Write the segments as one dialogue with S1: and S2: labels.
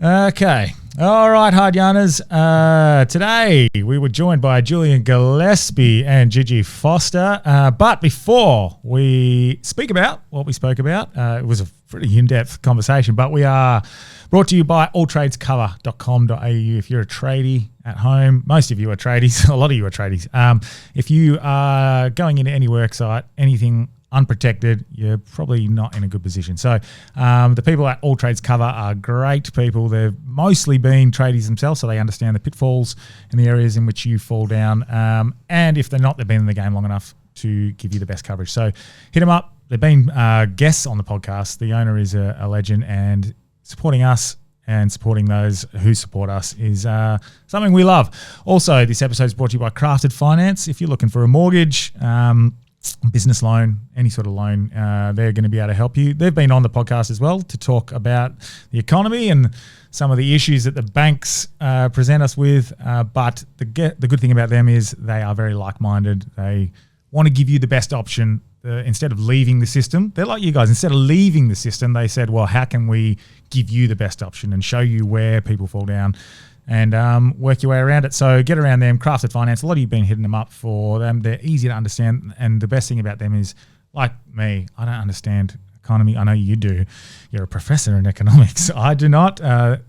S1: Okay. All right, hard yarners. Today we were joined by Julian Gillespie and Gigi Foster. But before we speak about what we spoke about, it was a pretty in-depth conversation, but we are brought to you by alltradescover.com.au. If you're a tradie at home, most of you are tradies, a lot of you are tradies. If you are going into any work site, anything unprotected, you're probably not in a good position. So the people at All Trades Cover are great people. They've mostly been tradies themselves, so they understand the pitfalls and the areas in which you fall down. And if they're not, they've been in the game long enough to give you the best coverage. So hit them up. They've been guests on the podcast. The owner is a legend, and supporting us and supporting those who support us is something we love. Also, this episode is brought to you by Crafted Finance. If you're looking for a mortgage, business loan, any sort of loan, they're going to be able to help you. They've been on the podcast as well to talk about the economy and some of the issues that the banks present us with. But the good thing about them is they are very like-minded. They want to give you the best option instead of leaving the system. They're like you guys. Instead of leaving the system, they said, well, how can we give you the best option and show you where people fall down and work your way around it. So get around them. Crafted Finance, a lot of you have been hitting them up for them. They're easy to understand, and the best thing about them is, like me, I don't understand economy. I know you do. You're a professor in economics. I do not.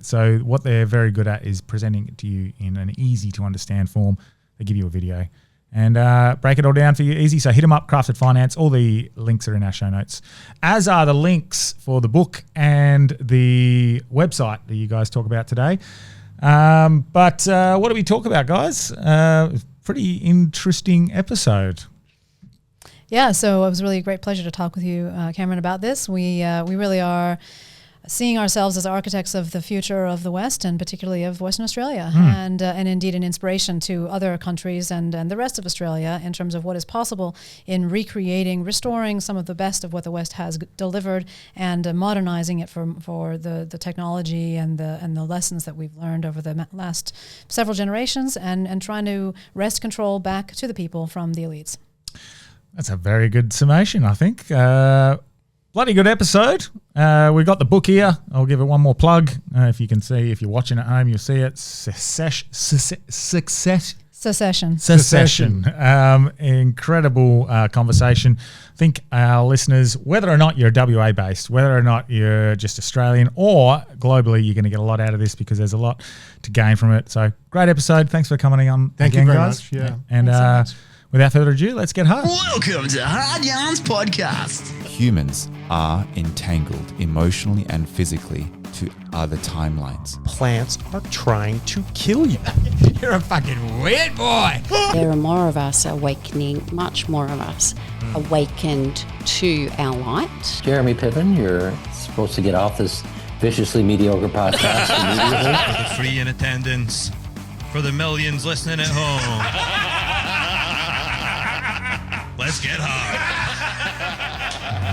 S1: So what they're very good at is presenting it to you in an easy to understand form. They give you a video and break it all down for you easy. So hit them up, Crafted Finance. All the links are in our show notes, as are the links for the book and the website that you guys talk about today. But what do we talk about, guys? Pretty interesting episode.
S2: Yeah, so it was really a great pleasure to talk with you, Cameron, about this. We really are seeing ourselves as architects of the future of the West, and particularly of Western Australia, and indeed an inspiration to other countries and the rest of Australia in terms of what is possible in recreating, restoring some of the best of what the West has delivered, and modernizing it for the technology and the lessons that we've learned over the last several generations, and trying to wrest control back to the people from the elites.
S1: That's a very good summation, I think. Bloody good episode. We got the book here. I'll give it one more plug. If you can see, if you're watching at home, you'll see it. Secession. Incredible conversation. I think our listeners, whether or not you're WA based, whether or not you're just Australian or globally, you're going to get a lot out of this because there's a lot to gain from it. So great episode. Thanks for coming on.
S3: Thank you very much. Yeah.
S1: And without further ado, let's get hard.
S4: Welcome to Hard Yarns Podcast.
S5: Humans are entangled emotionally and physically to other timelines.
S3: Plants are trying to kill you.
S1: You're a fucking weird boy.
S6: There are more of us awakening, much more of us awakened to our light.
S7: Jeremy Piven, you're supposed to get off this viciously mediocre podcast immediately.
S8: For the free in attendance, for the millions listening at home. Let's get hard.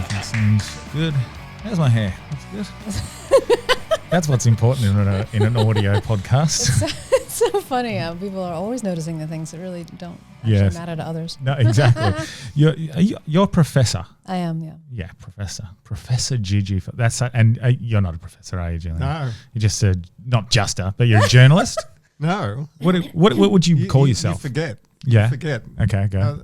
S1: That seems good. How's my hair? That's good. That's what's important in an audio podcast.
S2: It's so funny how people are always noticing the things that really don't actually matter to others.
S1: No, exactly. You're a professor.
S2: I am, yeah.
S1: Yeah, professor. Professor Gigi. And you're not a professor, are you, Julian?
S3: No.
S1: You're just not just a, but you're a journalist?
S3: No.
S1: What would you call yourself?
S3: You forget.
S1: Yeah.
S3: You forget.
S1: Okay, go.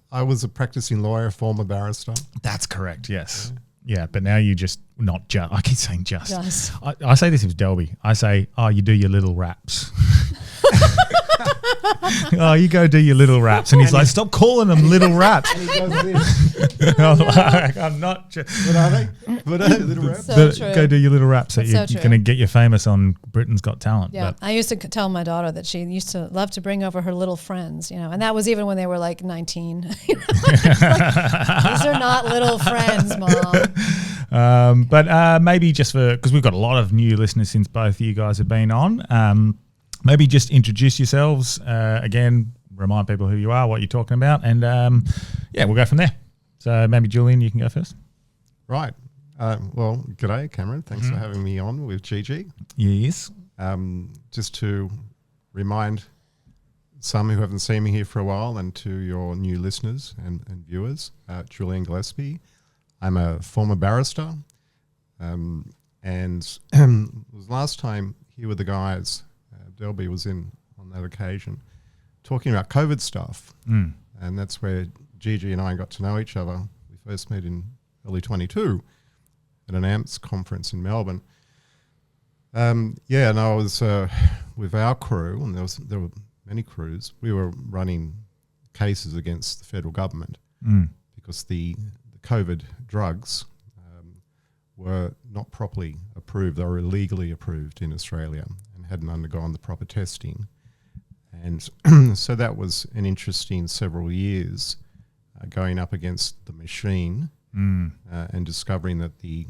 S3: I was a practicing lawyer, former barrister.
S1: That's correct, yes. Yeah, but now you just, not just, I keep saying just. I say this with Delby. I say, you do your little raps. You go do your little raps. And he's like, stop calling them little raps.
S3: And he does this.
S1: I'm not.
S3: What are they? What are they, little raps?
S2: So true.
S1: Go do your little raps.
S2: That's
S1: You're going to get you famous on Britain's Got Talent.
S2: Yeah,
S1: but.
S2: I used to tell my daughter that she used to love to bring over her little friends, and that was even when they were like 19. These are not little friends, Mom.
S1: But maybe just because we've got a lot of new listeners since both of you guys have been on, maybe just introduce yourselves again, remind people who you are, what you're talking about, and we'll go from there. So maybe Julian, you can go first.
S3: Right. Well, g'day, Cameron. Thanks for having me on with Gigi.
S1: Yes.
S3: Just to remind some who haven't seen me here for a while, and to your new listeners and viewers, Julian Gillespie. I'm a former barrister. And it was last time here with the guys, Delby was in on that occasion, talking about COVID stuff. And that's where Gigi and I got to know each other. We first met in early 22 at an AMPS conference in Melbourne. And I was with our crew, and there were many crews. We were running cases against the federal government because the COVID drugs were not properly approved. They were illegally approved in Australia and hadn't undergone the proper testing. And so that was an interesting several years going up against the machine and discovering that the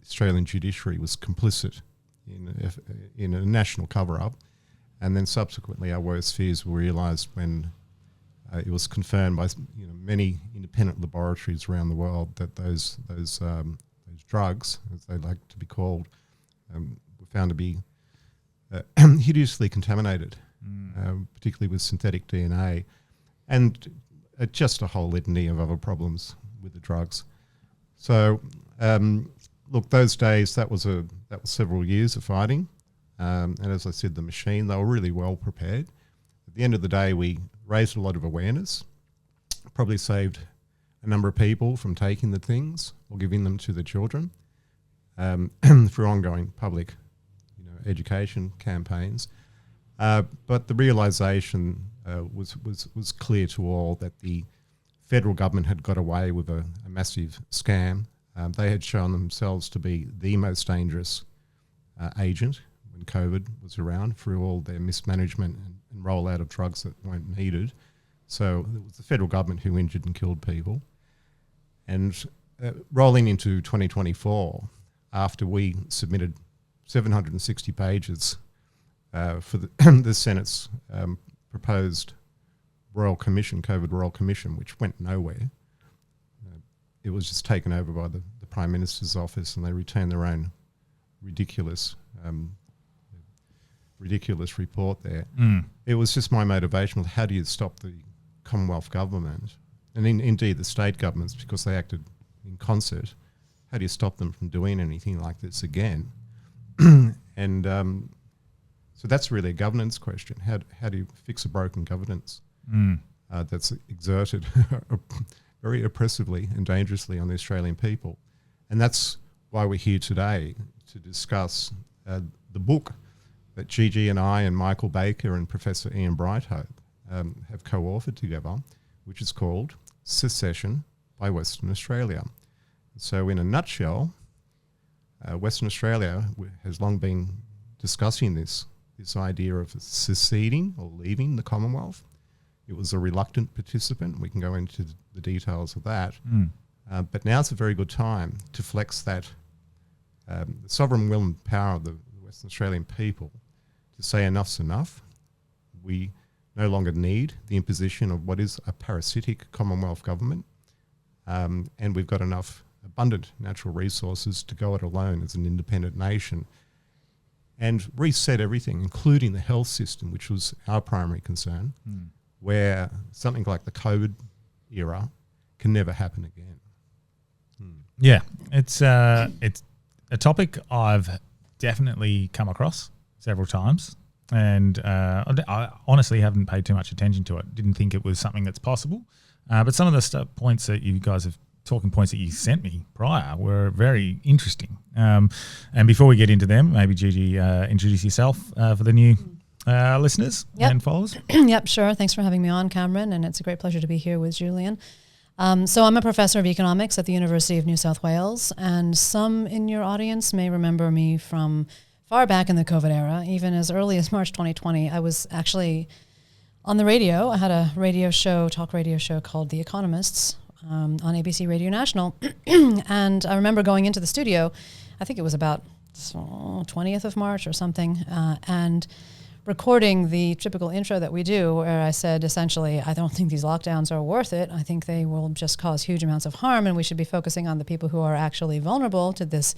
S3: Australian judiciary was complicit in a national cover-up. And then subsequently our worst fears were realised when it was confirmed by many independent laboratories around the world that those drugs, as they like to be called, were found to be hideously contaminated, particularly with synthetic DNA, and just a whole litany of other problems with the drugs. So, look, those days, that was several years of fighting, and as I said, the machine, they were really well prepared. At the end of the day, we raised a lot of awareness, probably saved a number of people from taking the things or giving them to the children through ongoing public education campaigns. But the realisation was clear to all that the federal government had got away with a massive scam. They had shown themselves to be the most dangerous agent when COVID was around through all their mismanagement and rollout of drugs that weren't needed. So it was the federal government who injured and killed people. And rolling into 2024, after we submitted 760 pages for the Senate's proposed Royal Commission, COVID Royal Commission, which went nowhere. It was just taken over by the Prime Minister's office, and they returned their own ridiculous report there. It was just my motivation. How do you stop the Commonwealth government, and indeed the state governments, because they acted in concert, how do you stop them from doing anything like this again? And so that's really a governance question. How do you fix a broken governance that's exerted very oppressively and dangerously on the Australian people? And that's why we're here today to discuss the book that Gigi and I and Michael Baker and Professor Ian Brightope have co-authored together, which is called Secession by Western Australia. So in a nutshell, Western Australia has long been discussing this idea of seceding or leaving the Commonwealth. It was a reluctant participant. We can go into the details of that. But now's a very good time to flex that the sovereign will and power of the Western Australian people to say enough's enough. We no longer need the imposition of what is a parasitic Commonwealth government, and we've got enough abundant natural resources to go it alone as an independent nation and reset everything, including the health system, which was our primary concern, where something like the COVID era can never happen again.
S1: Yeah, it's a topic I've definitely come across several times, and I honestly haven't paid too much attention to it. Didn't think it was something that's possible, but some of the points that you guys have talking points that you sent me prior were very interesting. And before we get into them, maybe Gigi, introduce yourself for the new listeners and followers.
S2: Yep, sure. Thanks for having me on, Cameron, and it's a great pleasure to be here with Julian. So I'm a professor of economics at the University of New South Wales, and some in your audience may remember me from far back in the COVID era, even as early as March 2020. I was actually on the radio. I had a talk radio show called The Economists on ABC Radio National, and I remember going into the studio, I think it was about 20th of March or something, and recording the typical intro that we do, where I said, essentially, I don't think these lockdowns are worth it. I think they will just cause huge amounts of harm, and we should be focusing on the people who are actually vulnerable to this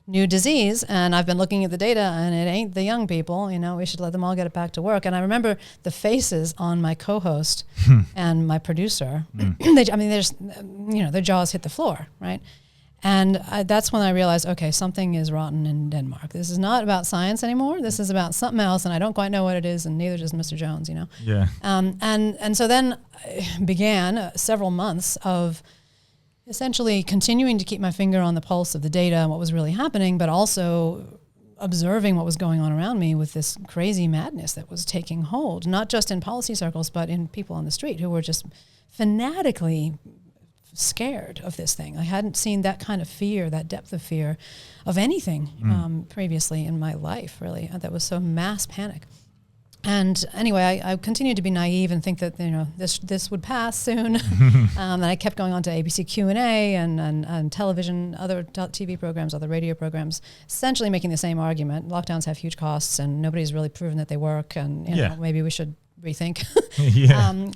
S2: new disease. And I've been looking at the data, and it ain't the young people. We should let them all get back to work. And I remember the faces on my co-host and my producer. Their jaws hit the floor, right? And that's when I realized, okay, something is rotten in Denmark. This is not about science anymore. This is about something else, and I don't quite know what it is, and neither does Mr. Jones,
S1: Yeah.
S2: And so then began several months of essentially continuing to keep my finger on the pulse of the data and what was really happening, but also observing what was going on around me with this crazy madness that was taking hold, not just in policy circles, but in people on the street who were just fanatically scared of this thing. I hadn't seen that kind of fear, that depth of fear of anything previously in my life, really. That was so mass panic. And anyway, I continued to be naive and think that this would pass soon. And I kept going on to ABC Q&A and television, other TV programs, other radio programs, essentially making the same argument. Lockdowns have huge costs, and nobody's really proven that they work. And maybe we should rethink.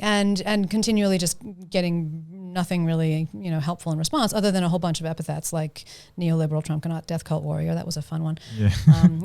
S2: And continually just getting nothing really helpful in response, other than a whole bunch of epithets like neoliberal Trumpkanaut, death cult warrior. That was a fun one.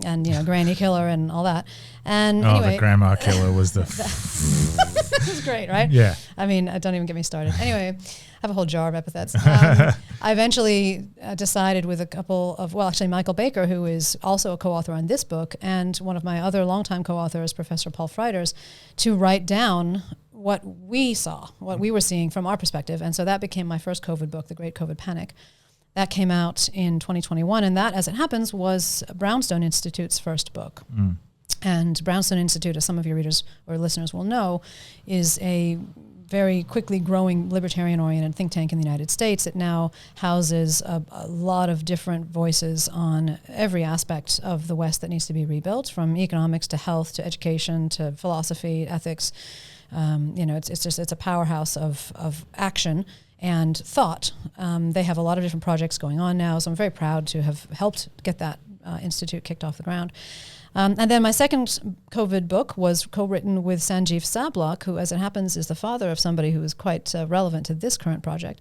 S2: And granny killer and all that. And anyway,
S1: the grandma killer was the
S2: it was great, right?
S1: Yeah.
S2: I mean, don't even get me started. Anyway, I have a whole jar of epithets. I eventually decided with a couple of, actually Michael Baker, who is also a co-author on this book, and one of my other longtime co-authors, Professor Paul Freiders, to write down what we saw, what we were seeing from our perspective. And so that became my first COVID book, The Great COVID Panic. That came out in 2021, and that, as it happens, was Brownstone Institute's first book. And Brownstone Institute, as some of your readers or listeners will know, is a very quickly growing libertarian-oriented think tank in the United States. It now houses a lot of different voices on every aspect of the West that needs to be rebuilt, from economics to health to education to philosophy, ethics. It's a powerhouse of action and thought. They have a lot of different projects going on now, so I'm very proud to have helped get that institute kicked off the ground. And then my second COVID book was co-written with Sanjeev Sablock, who, as it happens, is the father of somebody who is quite relevant to this current project.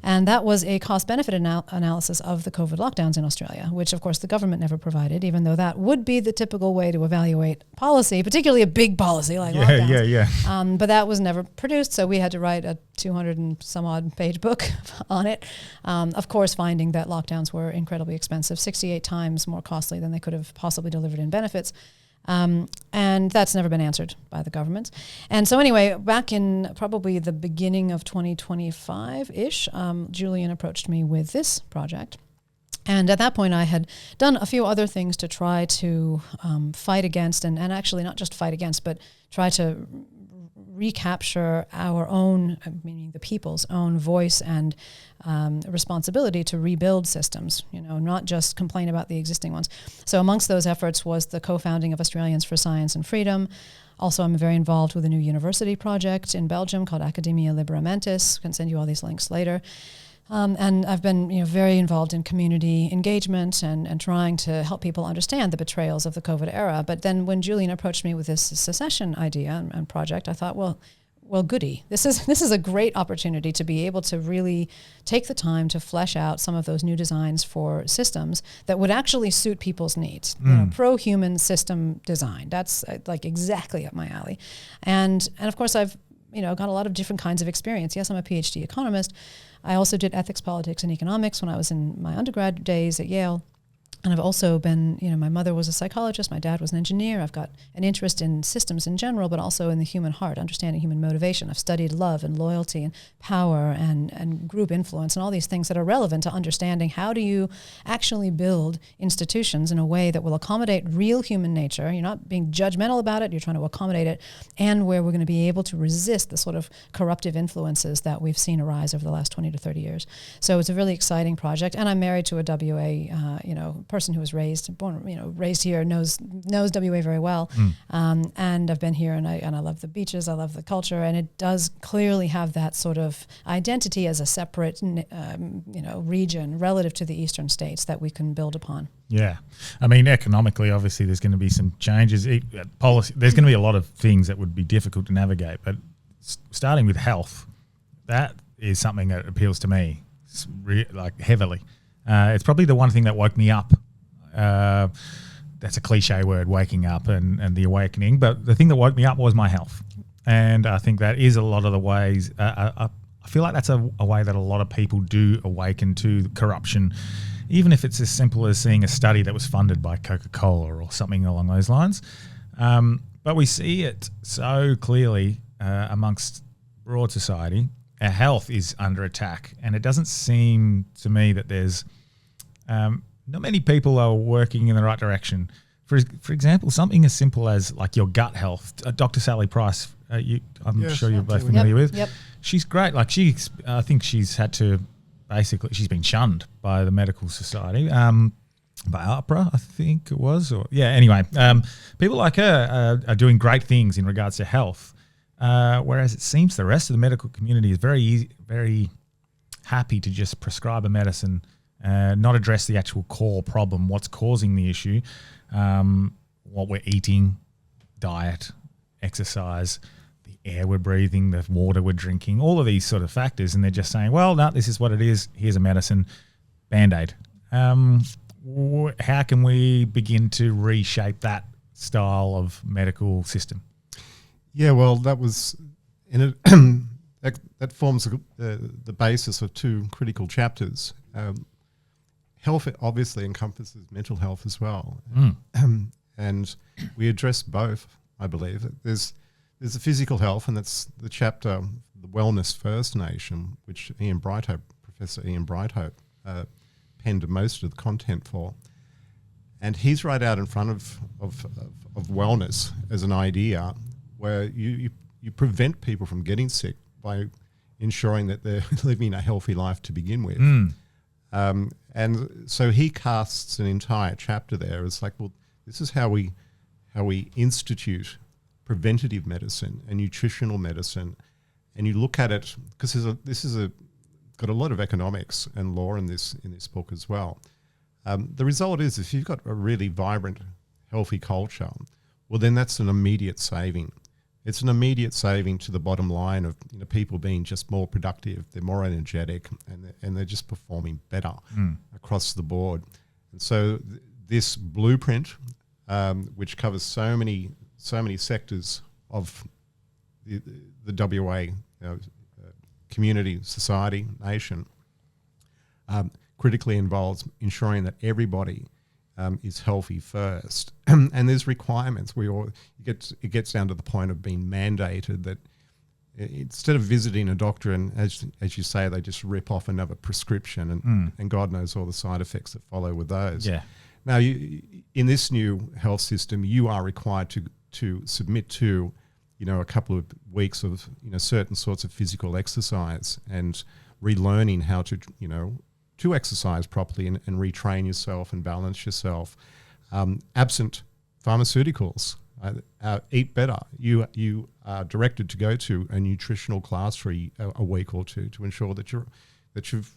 S2: And that was a cost-benefit analysis of the COVID lockdowns in Australia, which, of course, the government never provided, even though that would be the typical way to evaluate policy, particularly a big policy like lockdowns. But that was never produced, so we had to write a 200 and some odd page book on it. Of course, finding that lockdowns were incredibly expensive, 68 times more costly than they could have possibly delivered in benefits. And that's never been answered by the government. And so anyway, back in probably the beginning of 2025-ish, Julian approached me with this project. And at that point, I had done a few other things to try to fight against, and actually not just fight against, but try to recapture our own, meaning the people's own voice and responsibility to rebuild systems, not just complain about the existing ones. So amongst those efforts was the co-founding of Australians for Science and Freedom. Also, I'm very involved with a new university project in Belgium called Academia Liberamentis. I can send you all these links later. And I've been very involved in community engagement and trying to help people understand the betrayals of the COVID era. But then when Julian approached me with this secession idea and project, I thought, well, goody. This is a great opportunity to be able to really take the time to flesh out some of those new designs for systems that would actually suit people's needs. Pro-human system design. That's like exactly up my alley. And of course, I've got a lot of different kinds of experience. Yes, I'm a PhD economist. I also did ethics, politics, and economics when I was in my undergrad days at Yale. And I've also been, my mother was a psychologist, my dad was an engineer. I've got an interest in systems in general, but also in the human heart, understanding human motivation. I've studied love and loyalty and power and group influence and all these things that are relevant to understanding how do you actually build institutions in a way that will accommodate real human nature. You're not being judgmental about it, you're trying to accommodate it, and where we're going to be able to resist the sort of corruptive influences that we've seen arise over the last 20 to 30 years. So it's a really exciting project, and I'm married to a WA, person who was raised here, knows WA very well, and I've been here, and I love the beaches, I love the culture, and it does clearly have that sort of identity as a separate, region relative to the eastern states that we can build upon.
S1: Yeah, I mean, economically, obviously, there's going to be some changes. Policy, there's going to be a lot of things that would be difficult to navigate, but starting with health, that is something that appeals to me, heavily. It's probably the one thing that woke me up. That's a cliche word, waking up and the awakening. But the thing that woke me up was my health. And I think that is a lot of the ways, a feel like that's a way that a lot of people do awaken to corruption, even if it's as simple as seeing a study that was funded by Coca-Cola or something along those lines. But we see it so clearly amongst broad society. Our health is under attack, and it doesn't seem to me that there's not many people are working in the right direction. For example, something as simple as like your gut health. Dr. Sally Price, I'm sure you're both familiar with.
S2: Yep.
S1: She's great. Like I think she's had to she's been shunned by the medical society, by APRA, I think it was. Anyway, people like her are doing great things in regards to health, whereas it seems the rest of the medical community is very happy to just prescribe a medicine, not address the actual core problem, what's causing the issue. What we're eating, diet, exercise, the air we're breathing, the water we're drinking, all of these sort of factors. And they're just saying, well, no, this is what it is. Here's a medicine, Band-Aid. How can we begin to reshape that style of medical system?
S3: Yeah, well, that was that forms the basis of two critical chapters. Health obviously encompasses mental health as well, and we address both. I believe there's the physical health, and that's the chapter, the Wellness First Nation, which Professor Ian Brightope, penned most of the content for, and he's right out in front of wellness as an idea where you prevent people from getting sick by ensuring that they're living a healthy life to begin with. And so he casts an entire chapter there. It's like, well, this is how we institute preventative medicine and nutritional medicine, and you look at it because this is got a lot of economics and law in this book as well. The result is if you've got a really vibrant, healthy culture, well, then that's an immediate saving. It's an immediate saving to the bottom line of people being just more productive, they're more energetic, and they're just performing better across the board. And so this blueprint, which covers so many sectors of the WA community, society, nation, critically involves ensuring that everybody is healthy first, and there's requirements. It gets down to the point of being mandated that instead of visiting a doctor and as you say, they just rip off another prescription and God knows all the side effects that follow with those. Yeah. Now, in this new health system, you are required to submit to a couple of weeks of certain sorts of physical exercise and relearning how to to exercise properly and retrain yourself and balance yourself. Absent pharmaceuticals, eat better. You are directed to go to a nutritional class for a week or two to ensure that you've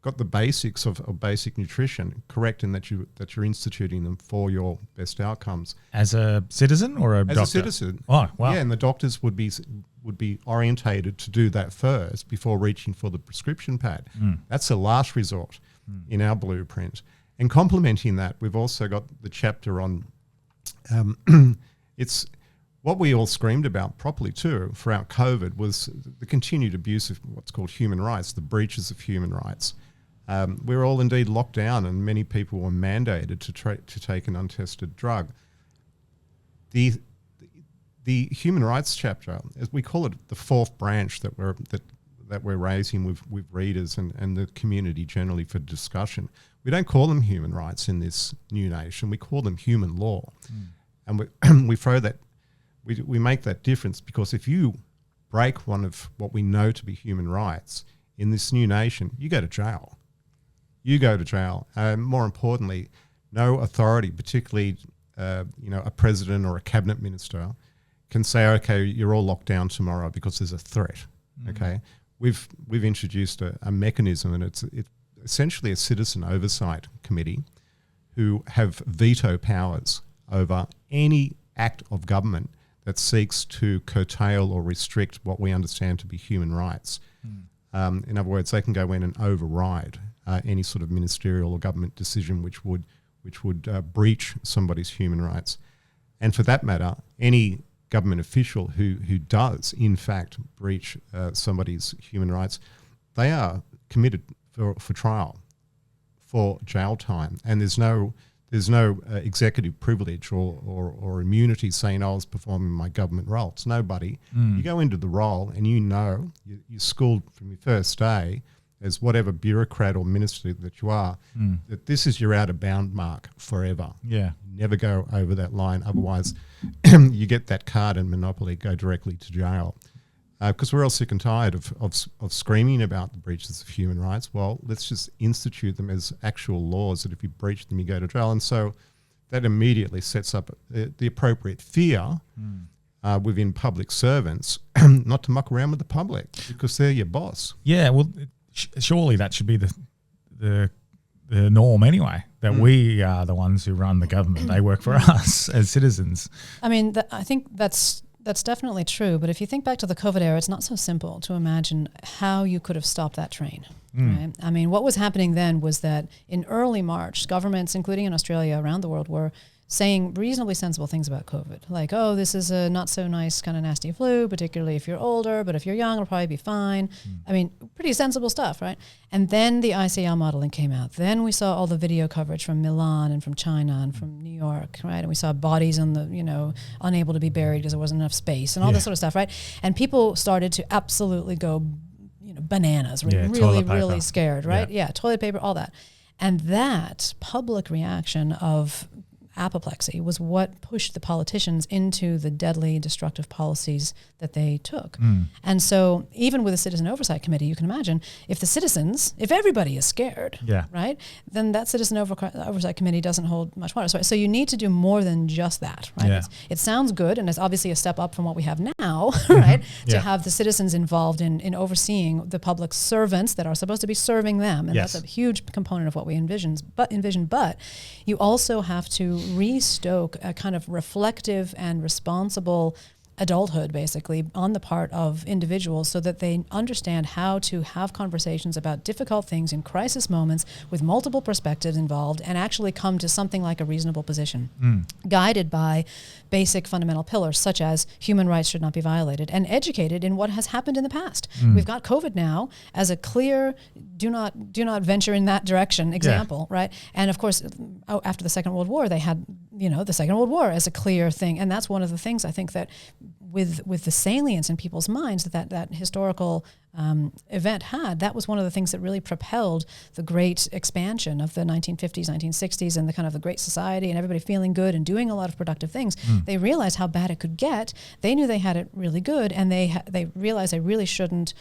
S3: got the basics of basic nutrition correct, and that you're instituting them for your best outcomes. As a citizen or a doctor? As a citizen. Oh, wow. Yeah, and the doctors would be orientated to do that first before reaching for the prescription pad. That's a last resort in our blueprint. And complementing that, we've also got the chapter on it's what we all screamed about properly too throughout COVID was the continued abuse of what's called human rights, the breaches of human rights. We were all indeed locked down, and many people were mandated to take an untested drug. The human rights chapter, as we call it, the fourth branch that we're raising with readers and the community generally for discussion. We don't call them human rights in this new nation. We call them human law, and we throw that. We make that difference because if you break one of what we know to be human rights in this new nation, you go to jail. You go to jail. More importantly, no authority, particularly a president or a cabinet minister, can say, okay, you're all locked down tomorrow because there's a threat. Okay, we've introduced a mechanism, and it's essentially a citizen oversight committee who have veto powers over any act of government that seeks to curtail or restrict what we understand to be human rights. In other words, they can go in and override any sort of ministerial or government decision which would breach somebody's human rights. And for that matter, any government official who does in fact breach somebody's human rights, they are committed for trial, for jail time, and there's no executive privilege or immunity saying I was performing my government role. It's nobody. You go into the role and you're schooled from your first day as whatever bureaucrat or minister that you are, that this is your outer bound mark forever.
S1: Yeah.
S3: Never go over that line. Otherwise, you get that card and monopoly, go directly to jail. Because we're all sick and tired of screaming about the breaches of human rights. Well, let's just institute them as actual laws that if you breach them, you go to jail. And so that immediately sets up the appropriate fear within public servants not to muck around with the public because they're your boss.
S1: Yeah, well, surely that should be the norm anyway, that we are the ones who run the government. They work for us as citizens.
S2: I mean, I think that's definitely true. But if you think back to the COVID era, it's not so simple to imagine how you could have stopped that train. Right? I mean, what was happening then was that in early March, governments, including in Australia, around the world, were saying reasonably sensible things about COVID. Like, oh, this is a not so nice kind of nasty flu, particularly if you're older, but if you're young, it'll probably be fine. I mean, pretty sensible stuff, right? And then the ICL modeling came out. Then we saw all the video coverage from Milan and from China and from New York, right? And we saw bodies on the, unable to be buried because there wasn't enough space and all this sort of stuff, right? And people started to absolutely go, bananas, really scared, right? Yeah, toilet paper, all that. And that public reaction of apoplexy was what pushed the politicians into the deadly destructive policies that they took. And so even with a citizen oversight committee, you can imagine if everybody is scared, right, then that citizen oversight committee doesn't hold much water. So you need to do more than just that, right? It sounds good, and it's obviously a step up from what we have now, right, to have the citizens involved in overseeing the public servants that are supposed to be serving them. And that's a huge component of what we envision. But you also have to restoke a kind of reflective and responsible adulthood, basically, on the part of individuals so that they understand how to have conversations about difficult things in crisis moments with multiple perspectives involved and actually come to something like a reasonable position, guided by basic fundamental pillars such as human rights should not be violated and educated in what has happened in the past. We've got COVID now as a clear do not venture in that direction example, right? And of course, after the Second World War, they had the Second World War as a clear thing, and that's one of the things I think that with the salience in people's minds that historical event had, that was one of the things that really propelled the great expansion of the 1950s, 1960s, and the kind of the Great Society and everybody feeling good and doing a lot of productive things. They realized how bad it could get. They knew they had it really good, and they realized they really shouldn't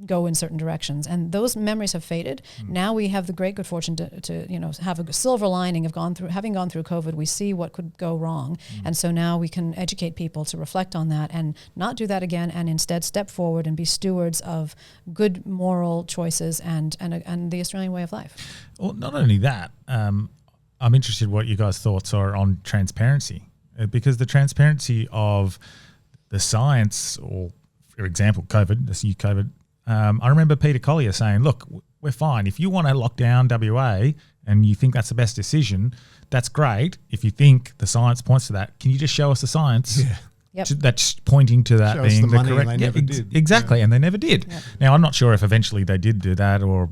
S2: go in certain directions, and those memories have faded. Now we have the great good fortune to have a silver lining of having gone through COVID. We see what could go wrong, and so now we can educate people to reflect on that and not do that again, and instead step forward and be stewards of good moral choices and the Australian way of life.
S1: Well, not only that, I'm interested what you guys' thoughts are on transparency, because the transparency of the science, or for example, COVID, this new COVID. I remember Peter Collier saying, look, we're fine. If you want to lock down WA and you think that's the best decision, that's great. If you think the science points to that, can you just show us the science that's pointing to that being the correct?
S3: They never did.
S1: Exactly, and they never did. Yep. Now, I'm not sure if eventually they did do that or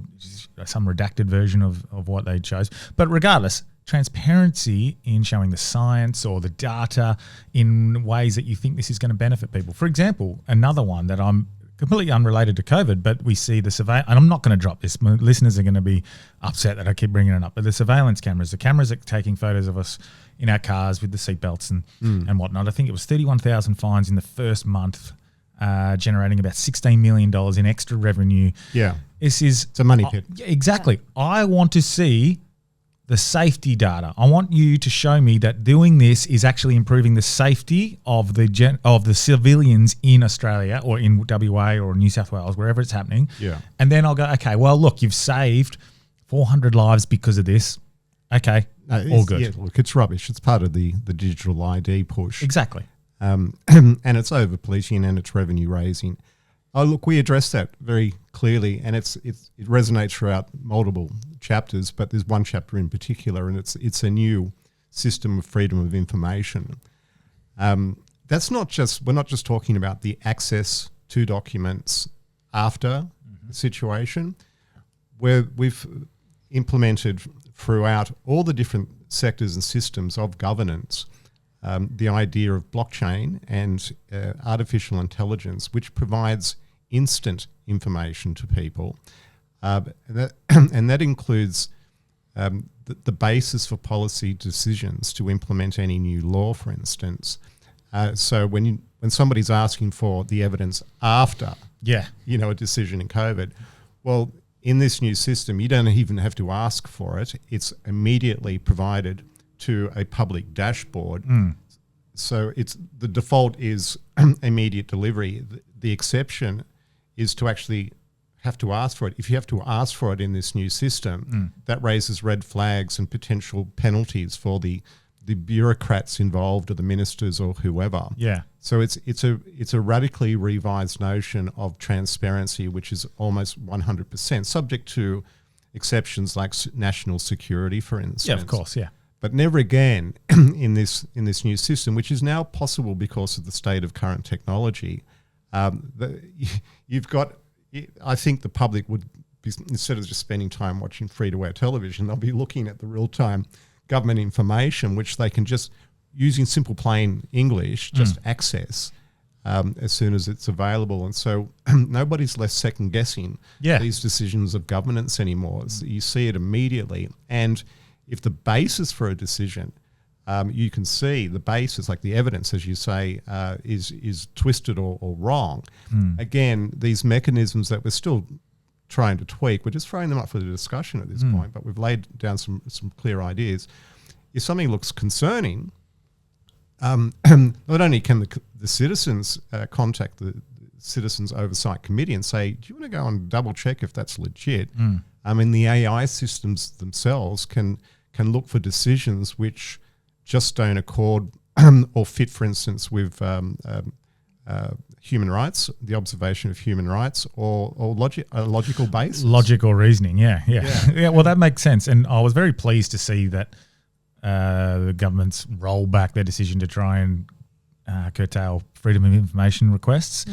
S1: some redacted version of what they chose. But regardless, transparency in showing the science or the data in ways that you think this is going to benefit people. For example, another one that I'm completely unrelated to COVID, but we see the surveillance, and I'm not going to drop this. My listeners are going to be upset that I keep bringing it up, but the surveillance cameras, the cameras that are taking photos of us in our cars with the seatbelts and whatnot. I think it was 31,000 fines in the first month, generating about $16 million in extra revenue.
S3: Yeah.
S1: It's
S3: a money pit.
S1: Exactly. I want to see the safety data. I want you to show me that doing this is actually improving the safety of the civilians in Australia or in WA or New South Wales, wherever it's happening.
S3: Yeah.
S1: And then I'll go, okay, well, look, you've saved 400 lives because of this. Okay, all good.
S3: Yeah, look, it's rubbish. It's part of the digital ID push.
S1: Exactly.
S3: And it's over policing and it's revenue raising. Oh, look, we addressed that very clearly, and it resonates throughout multiple chapters, but there's one chapter in particular, and it's a new system of freedom of information. that's not just, we're not just talking about the access to documents after the situation, where we've implemented throughout all the different sectors and systems of governance the idea of blockchain and artificial intelligence, which provides instant information to people. And that includes the basis for policy decisions to implement any new law, for instance. So when somebody's asking for the evidence after, a decision in COVID, well, in this new system, you don't even have to ask for it. It's immediately provided to a public dashboard. So the default is immediate delivery. The exception is to actually have to ask for it. If you have to ask for it in this new system, that raises red flags and potential penalties for the bureaucrats involved or the ministers or whoever.
S1: Yeah.
S3: So it's a radically revised notion of transparency, which is almost 100%, subject to exceptions like national security, for instance.
S1: Yeah, of course, yeah.
S3: But never again in this new system, which is now possible because of the state of current technology. You've got, I think the public would be, instead of just spending time watching free-to-air television, they'll be looking at the real-time government information, which they can just, using simple plain English, just access as soon as it's available. And so nobody's left second-guessing these decisions of governance anymore. So you see it immediately. And if the basis for a decision, you can see the basis, like the evidence, as you say, is twisted or wrong. Again, these mechanisms that we're still trying to tweak, we're just throwing them up for the discussion at this point, but we've laid down some clear ideas. If something looks concerning, not only can the citizens contact the Citizens Oversight Committee and say, do you want to go and double check if that's legit? The AI systems themselves can look for decisions which just don't accord or fit, for instance, with human rights, the observation of human rights, or logical basis.
S1: Logical reasoning, yeah. Well, that makes sense. And I was very pleased to see that the government's roll back their decision to try and curtail freedom of information requests.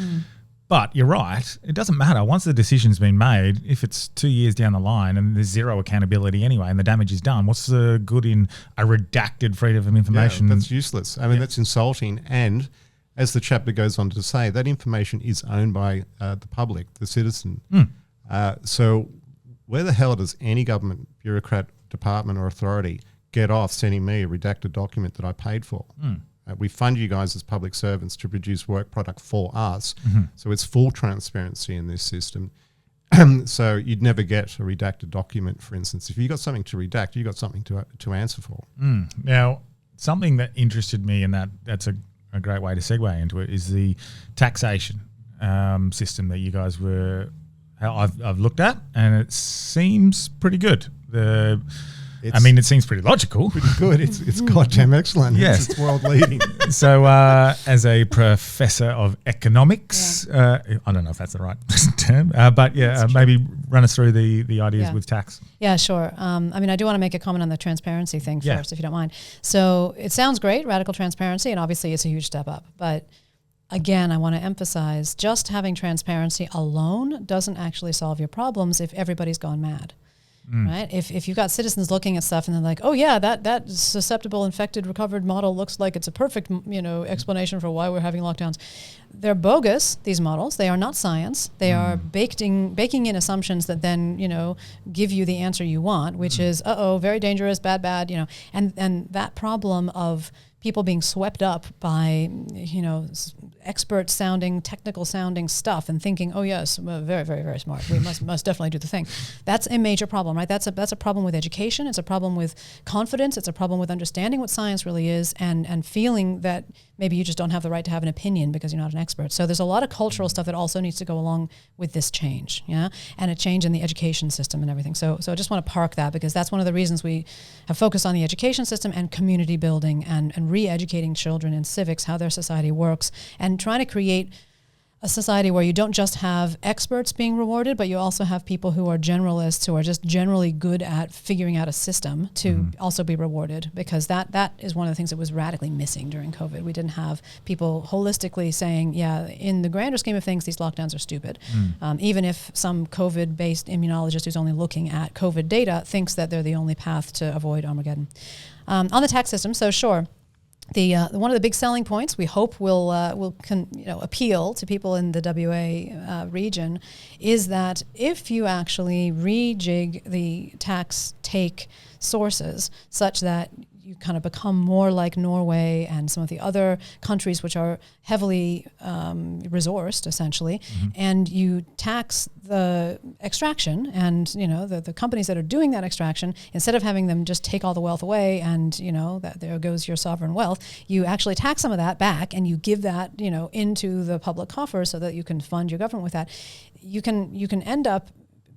S1: But you're right, it doesn't matter. Once the decision's been made, if it's 2 years down the line and there's zero accountability anyway and the damage is done, what's the good in a redacted freedom of information?
S3: That's useless. That's insulting. And as the chapter goes on to say, that information is owned by the public, the citizen. So where the hell does any government, bureaucrat, department or authority get off sending me a redacted document that I paid for? We fund you guys as public servants to produce work product for us. So it's full transparency in this system. So you'd never get a redacted document, for instance. If you got something to redact, you got something to answer for.
S1: Now, something that interested me, and that's a great way to segue into it, is the taxation system that you guys I've looked at, and it seems pretty good. It seems pretty logical.
S3: Pretty good. It's goddamn excellent.
S1: Yes.
S3: It's world leading.
S1: So as a professor of economics, I don't know if that's the right term, but maybe run us through the ideas with tax.
S2: Yeah, sure. I do want to make a comment on the transparency thing first, if you don't mind. So it sounds great, radical transparency, and obviously it's a huge step up. But again, I want to emphasize just having transparency alone doesn't actually solve your problems if everybody's gone mad. Right? If you've got citizens looking at stuff and they're like, oh yeah, that susceptible, infected, recovered model looks like it's a perfect, explanation for why we're having lockdowns. They're bogus, these models. They are not science. They are baking in assumptions that then, give you the answer you want, which is, very dangerous, bad, and that problem of people being swept up by, expert sounding, technical sounding stuff and thinking, oh yes, we're very, very, very smart. We must definitely do the thing. That's a major problem, right? That's a problem with education. It's a problem with confidence. It's a problem with understanding what science really is and feeling that maybe you just don't have the right to have an opinion because you're not an expert. So there's a lot of cultural stuff that also needs to go along with this change, and a change in the education system and everything. So I just want to park that because that's one of the reasons we have focused on the education system and community building and re-educating children in civics, how their society works, and trying to create a society where you don't just have experts being rewarded, but you also have people who are generalists, who are just generally good at figuring out a system to also be rewarded, because that is one of the things that was radically missing during COVID. We didn't have people holistically saying, yeah, in the grander scheme of things, these lockdowns are stupid. Even if some COVID-based immunologist who's only looking at COVID data thinks that they're the only path to avoid Armageddon. On the tax system, so sure. One of the big selling points we hope will appeal to people in the WA region is that if you actually rejig the tax take sources such that you kind of become more like Norway and some of the other countries which are heavily resourced, essentially, and you tax the extraction and, the companies that are doing that extraction, instead of having them just take all the wealth away and, that there goes your sovereign wealth, you actually tax some of that back and you give that, into the public coffers so that you can fund your government with that. You can end up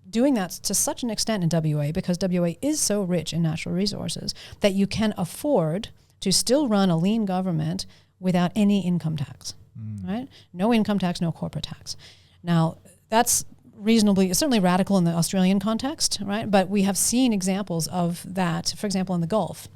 S2: doing that to such an extent in WA, because WA is so rich in natural resources, that you can afford to still run a lean government without any income tax, right? No income tax, no corporate tax. Now, that's certainly radical in the Australian context, right? But we have seen examples of that, for example, in the Gulf.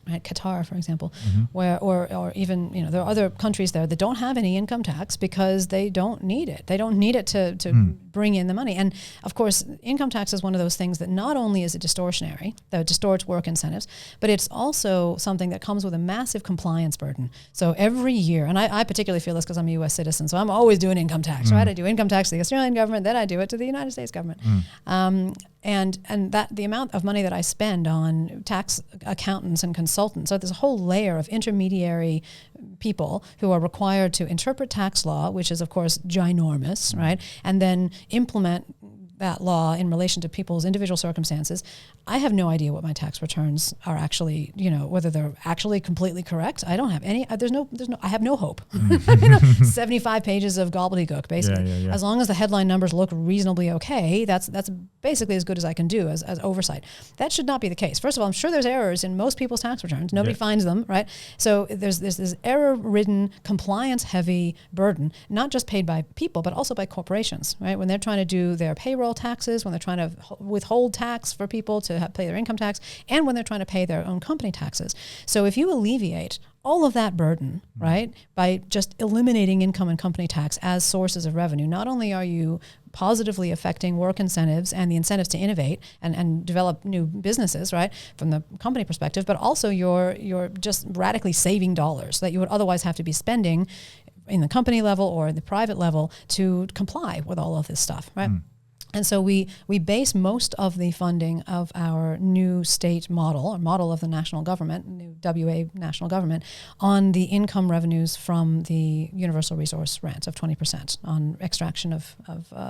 S2: Right, Qatar, for example, where or even there are other countries there that don't have any income tax because they don't need it. They don't need it to bring in the money. And of course, income tax is one of those things that not only is it distortionary, that it distorts work incentives, but it's also something that comes with a massive compliance burden. So every year, and I particularly feel this because I'm a U.S. citizen, so I'm always doing income tax, right? I do income tax to the Australian government, then I do it to the United States government. And that the amount of money that I spend on tax accountants and consultants, so there's a whole layer of intermediary people who are required to interpret tax law, which is of course ginormous, right? And then implement that law in relation to people's individual circumstances. I have no idea what my tax returns are actually, whether they're actually completely correct. I don't have any, I have no hope. 75 pages of gobbledygook, basically. Yeah. As long as the headline numbers look reasonably okay, that's basically as good as I can do as oversight. That should not be the case. First of all, I'm sure there's errors in most people's tax returns. Nobody finds them, right? So there's this error-ridden, compliance-heavy burden, not just paid by people, but also by corporations, right? When they're trying to do their payroll taxes, when they're trying to withhold tax for people to pay their income tax, and when they're trying to pay their own company taxes. So if you alleviate all of that burden, right, by just eliminating income and company tax as sources of revenue, not only are you positively affecting work incentives and the incentives to innovate and develop new businesses, right, from the company perspective, but also you're just radically saving dollars that you would otherwise have to be spending in the company level or the private level to comply with all of this stuff, right? And so we base most of the funding of our new state model, or model of the national government, new WA national government, on the income revenues from the universal resource rent of 20% on extraction of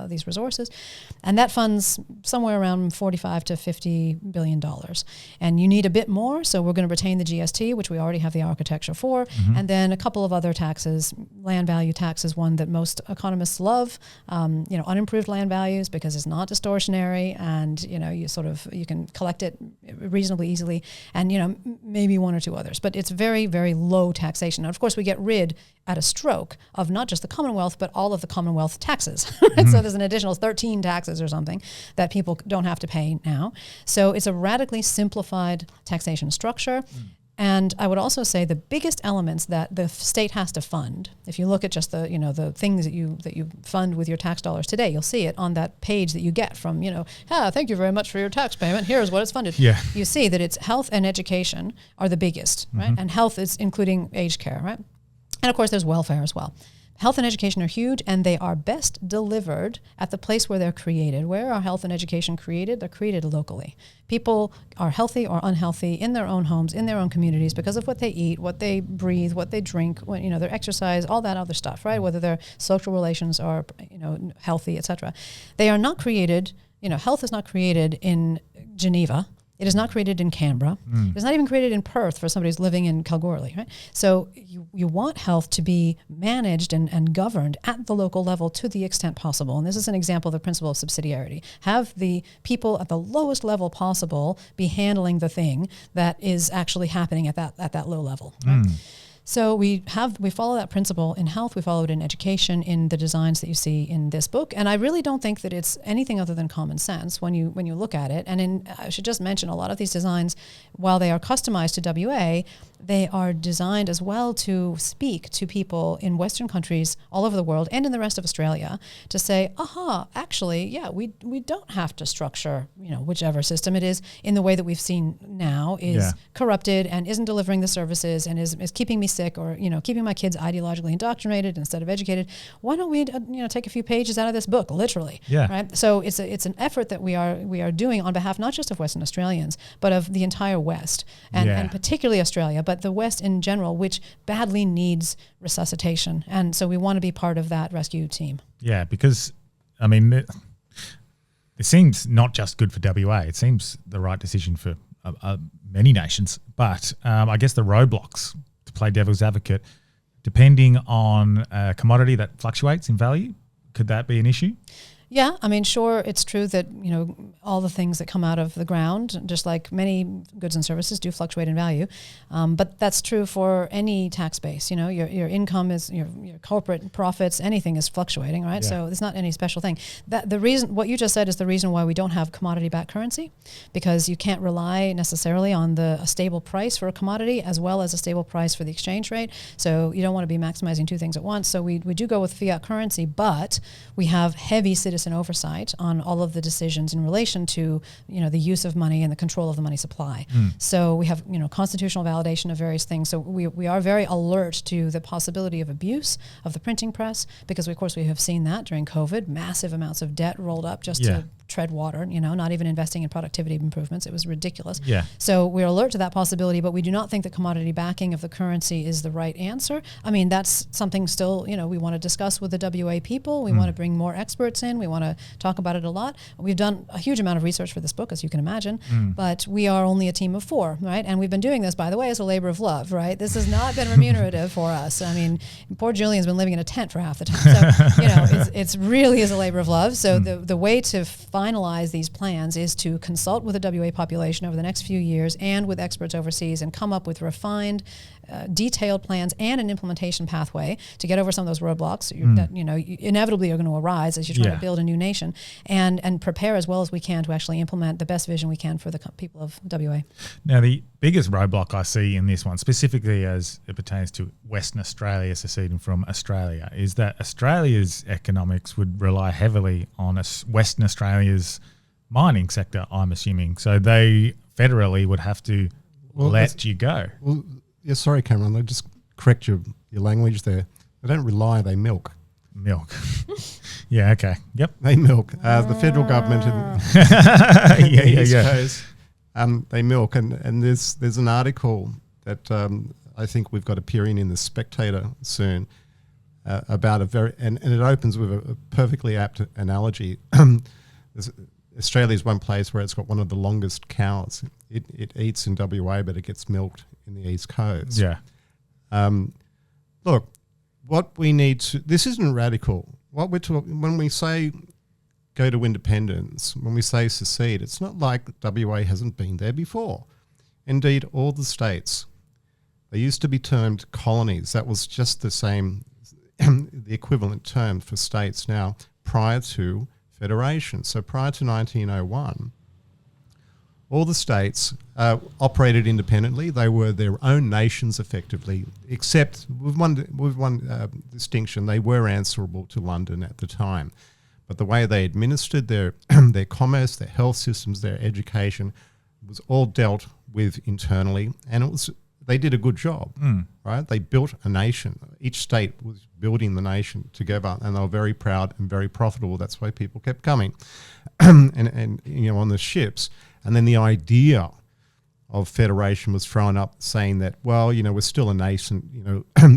S2: these resources. And that funds somewhere around $45 to $50 billion. And you need a bit more, so we're going to retain the GST, which we already have the architecture for, and then a couple of other taxes. Land value tax is one that most economists love, unimproved land values, because it's not distortionary, and you can collect it reasonably easily, and maybe one or two others, but it's very, very low taxation. And of course, we get rid at a stroke of not just the Commonwealth, but all of the Commonwealth taxes. So there's an additional 13 taxes or something that people don't have to pay now. So it's a radically simplified taxation structure. And I would also say the biggest elements that the state has to fund, if you look at just the things that you fund with your tax dollars today, you'll see it on that page that you get from, thank you very much for your tax payment. Here's what it's funded. Yeah. You see that it's health and education are the biggest, right? And health is including aged care, right? And of course, there's welfare as well. Health and education are huge, and they are best delivered at the place where they're created. Where are health and education created? They're created locally. People are healthy or unhealthy in their own homes, in their own communities, because of what they eat, what they breathe, what they drink, their exercise, all that other stuff, right? Whether their social relations are, healthy, etc. They are not created, health is not created in Geneva. It is not created in Canberra. It is not even created in Perth for somebody who's living in Kalgoorlie, right? So you want health to be managed and governed at the local level to the extent possible. And this is an example of the principle of subsidiarity. Have the people at the lowest level possible be handling the thing that is actually happening at that low level, right? So we follow that principle in health. We follow it in education, in the designs that you see in this book. And I really don't think that it's anything other than common sense when you look at it. And I should just mention, a lot of these designs, while they are customized to WA, they are designed as well to speak to people in Western countries all over the world and in the rest of Australia to say, actually, yeah, we don't have to structure, whichever system it is in the way that we've seen now is corrupted and isn't delivering the services and is keeping me sick or, keeping my kids ideologically indoctrinated instead of educated. Why don't we, take a few pages out of this book, literally?
S1: Yeah.
S2: Right. So it's an effort that we are doing on behalf not just of Western Australians, but of the entire West and particularly Australia, but the West in general, which badly needs resuscitation. And so we want to be part of that rescue team. Yeah,
S1: because, it seems not just good for WA. It seems the right decision for many nations. But I guess the roadblocks, to play devil's advocate, depending on a commodity that fluctuates in value, could that be an issue?
S2: Yeah, sure, it's true that, all the things that come out of the ground, just like many goods and services, do fluctuate in value. But that's true for any tax base. Your income is, your corporate profits, anything is fluctuating, right? Yeah. So it's not any special thing. The reason, what you just said is the reason why we don't have commodity-backed currency, because you can't rely necessarily on a stable price for a commodity as well as a stable price for the exchange rate. So you don't want to be maximizing two things at once. So we do go with fiat currency, but we have heavy citizen oversight on all of the decisions in relation to the use of money and the control of the money supply. So we have constitutional validation of various things. So we are very alert to the possibility of abuse of the printing press, because of course we have seen that during COVID, massive amounts of debt rolled up just to tread water, not even investing in productivity improvements. It was ridiculous. Yeah. So we're alert to that possibility, but we do not think the commodity backing of the currency is the right answer. That's something still, we want to discuss with the WA people. We want to bring more experts in. We want to talk about it a lot. We've done a huge amount of research for this book, as you can imagine, but we are only a team of 4, right? And we've been doing this, by the way, as a labor of love, right? This has not been remunerative for us. Poor Julian's been living in a tent for half the time. So, it's really is a labor of love. So the way to finalize these plans is to consult with the WA population over the next few years and with experts overseas and come up with refined, detailed plans and an implementation pathway to get over some of those roadblocks that inevitably are going to arise as you're trying to build a new nation, and prepare as well as we can to actually implement the best vision we can for the people of WA.
S1: Now, the biggest roadblock I see in this one, specifically as it pertains to Western Australia seceding from Australia, is that Australia's economics would rely heavily on Western Australia's mining sector, I'm assuming. So they federally would have to let you go.
S3: Well, yeah, sorry, Cameron. I just correct your language there. They don't rely, they milk.
S1: Milk. Yeah, okay. Yep.
S3: They milk. The federal government in the East Coast, they milk. And there's an article that I think we've got appearing in The Spectator soon about and it opens with a perfectly apt analogy. Australia is one place where it's got one of the longest cows. It eats in WA, but it gets milked in the East Coast.
S1: Yeah.
S3: Look, what we need to... This isn't radical. What we're talking... When we say go to independence, when we say secede, it's not like WA hasn't been there before. Indeed, all the states, they used to be termed colonies. That was just the same, the equivalent term for states now prior to federation. So prior to 1901, all the states operated independently. They were their own nations effectively, except with one distinction. They were answerable to London at the time. But the way they administered their their commerce, their health systems, their education was all dealt with internally, and they did a good job, right? They built a nation. Each state was building the nation together, and they were very proud and very profitable. That's why people kept coming, and on the ships. And then the idea of federation was thrown up, saying that, well, we're still a nascent,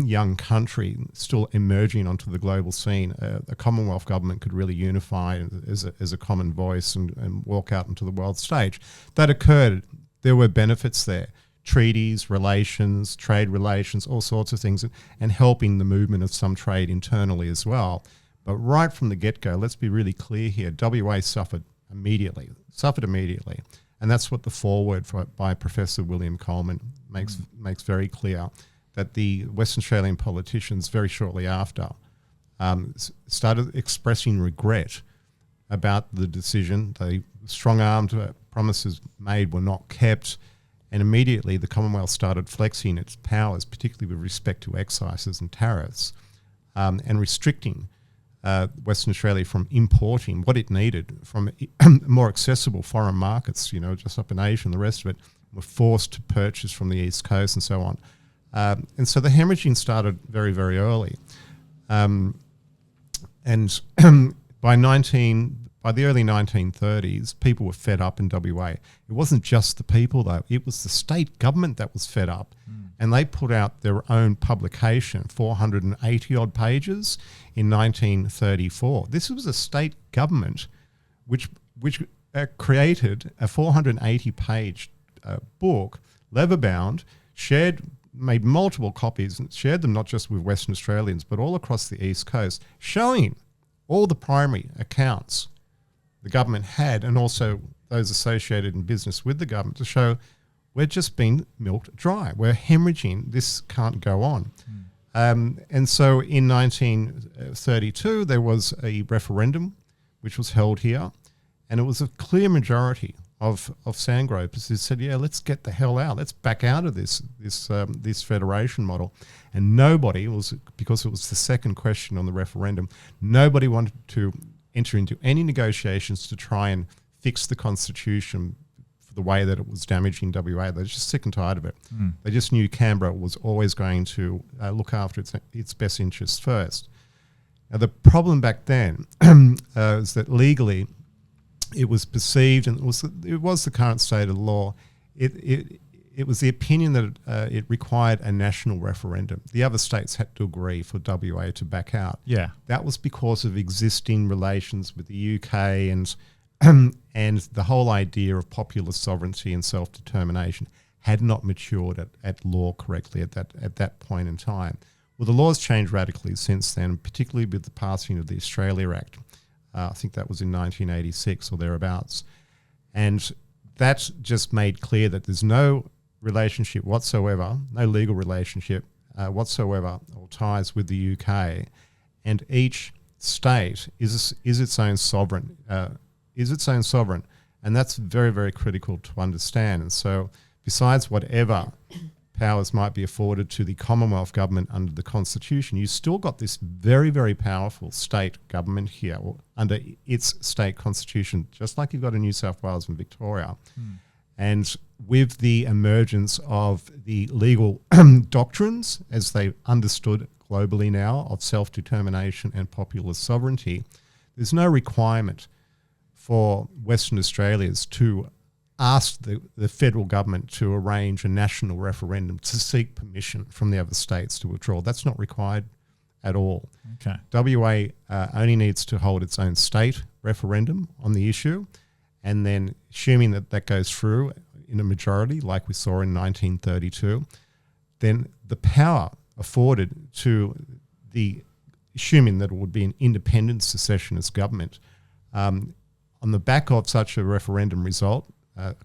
S3: young country, still emerging onto the global scene. A Commonwealth government could really unify as a common voice and walk out into the world stage. That occurred. There were benefits there. Treaties, relations, trade relations, all sorts of things, and helping the movement of some trade internally as well. But right from the get-go, let's be really clear here, WA suffered immediately. And that's what the foreword by Professor William Coleman makes very clear, that the Western Australian politicians very shortly after started expressing regret about the decision. They strong-armed promises made were not kept, and immediately the Commonwealth started flexing its powers, particularly with respect to excises and tariffs, and restricting Western Australia from importing what it needed from more accessible foreign markets, just up in Asia and the rest of it, were forced to purchase from the East Coast and so on. And so the hemorrhaging started very, very early. And by the early 1930s, people were fed up in WA. It wasn't just the people, though. It was the state government that was fed up. And they put out their own publication, 480-odd pages, in 1934. This was a state government which created a 480-page book, leather-bound, made multiple copies and shared them not just with Western Australians, but all across the East Coast, showing all the primary accounts the government had, and also those associated in business with the government, to show we're just being milked dry. We're hemorrhaging. This can't go on. And so in 1932, there was a referendum which was held here, and it was a clear majority of Sandgropers who said, yeah, let's get the hell out. Let's back out of this federation model. And nobody because it was the second question on the referendum, nobody wanted to enter into any negotiations to try and fix the constitution for the way that it was damaging WA. They're just sick and tired of it. They just knew Canberra was always going to look after its best interests first. Now, the problem back then is that legally it was perceived, and it was the current state of the law, it was the opinion that it required a national referendum. The other states had to agree for WA to back out.
S1: Yeah.
S3: That was because of existing relations with the UK and the whole idea of popular sovereignty and self-determination had not matured at law correctly at that point in time. Well, the law's changed radically since then, particularly with the passing of the Australia Act. I think that was in 1986 or thereabouts. And that just made clear that there's no relationship whatsoever, no legal relationship whatsoever or ties with the UK, and each state is its own sovereign, and that's very, very critical to understand. And so, besides whatever powers might be afforded to the Commonwealth government under the Constitution, you still got this very, very powerful state government here under its state constitution, just like you've got in New South Wales and Victoria. And with the emergence of the legal doctrines, as they understood globally now, of self-determination and popular sovereignty, there's no requirement for Western Australians to ask the federal government to arrange a national referendum to seek permission from the other states to withdraw. That's not required at all.
S1: Okay.
S3: WA only needs to hold its own state referendum on the issue, and then assuming that goes through in a majority, like we saw in 1932, then the power afforded to assuming that it would be an independent secessionist government, on the back of such a referendum result,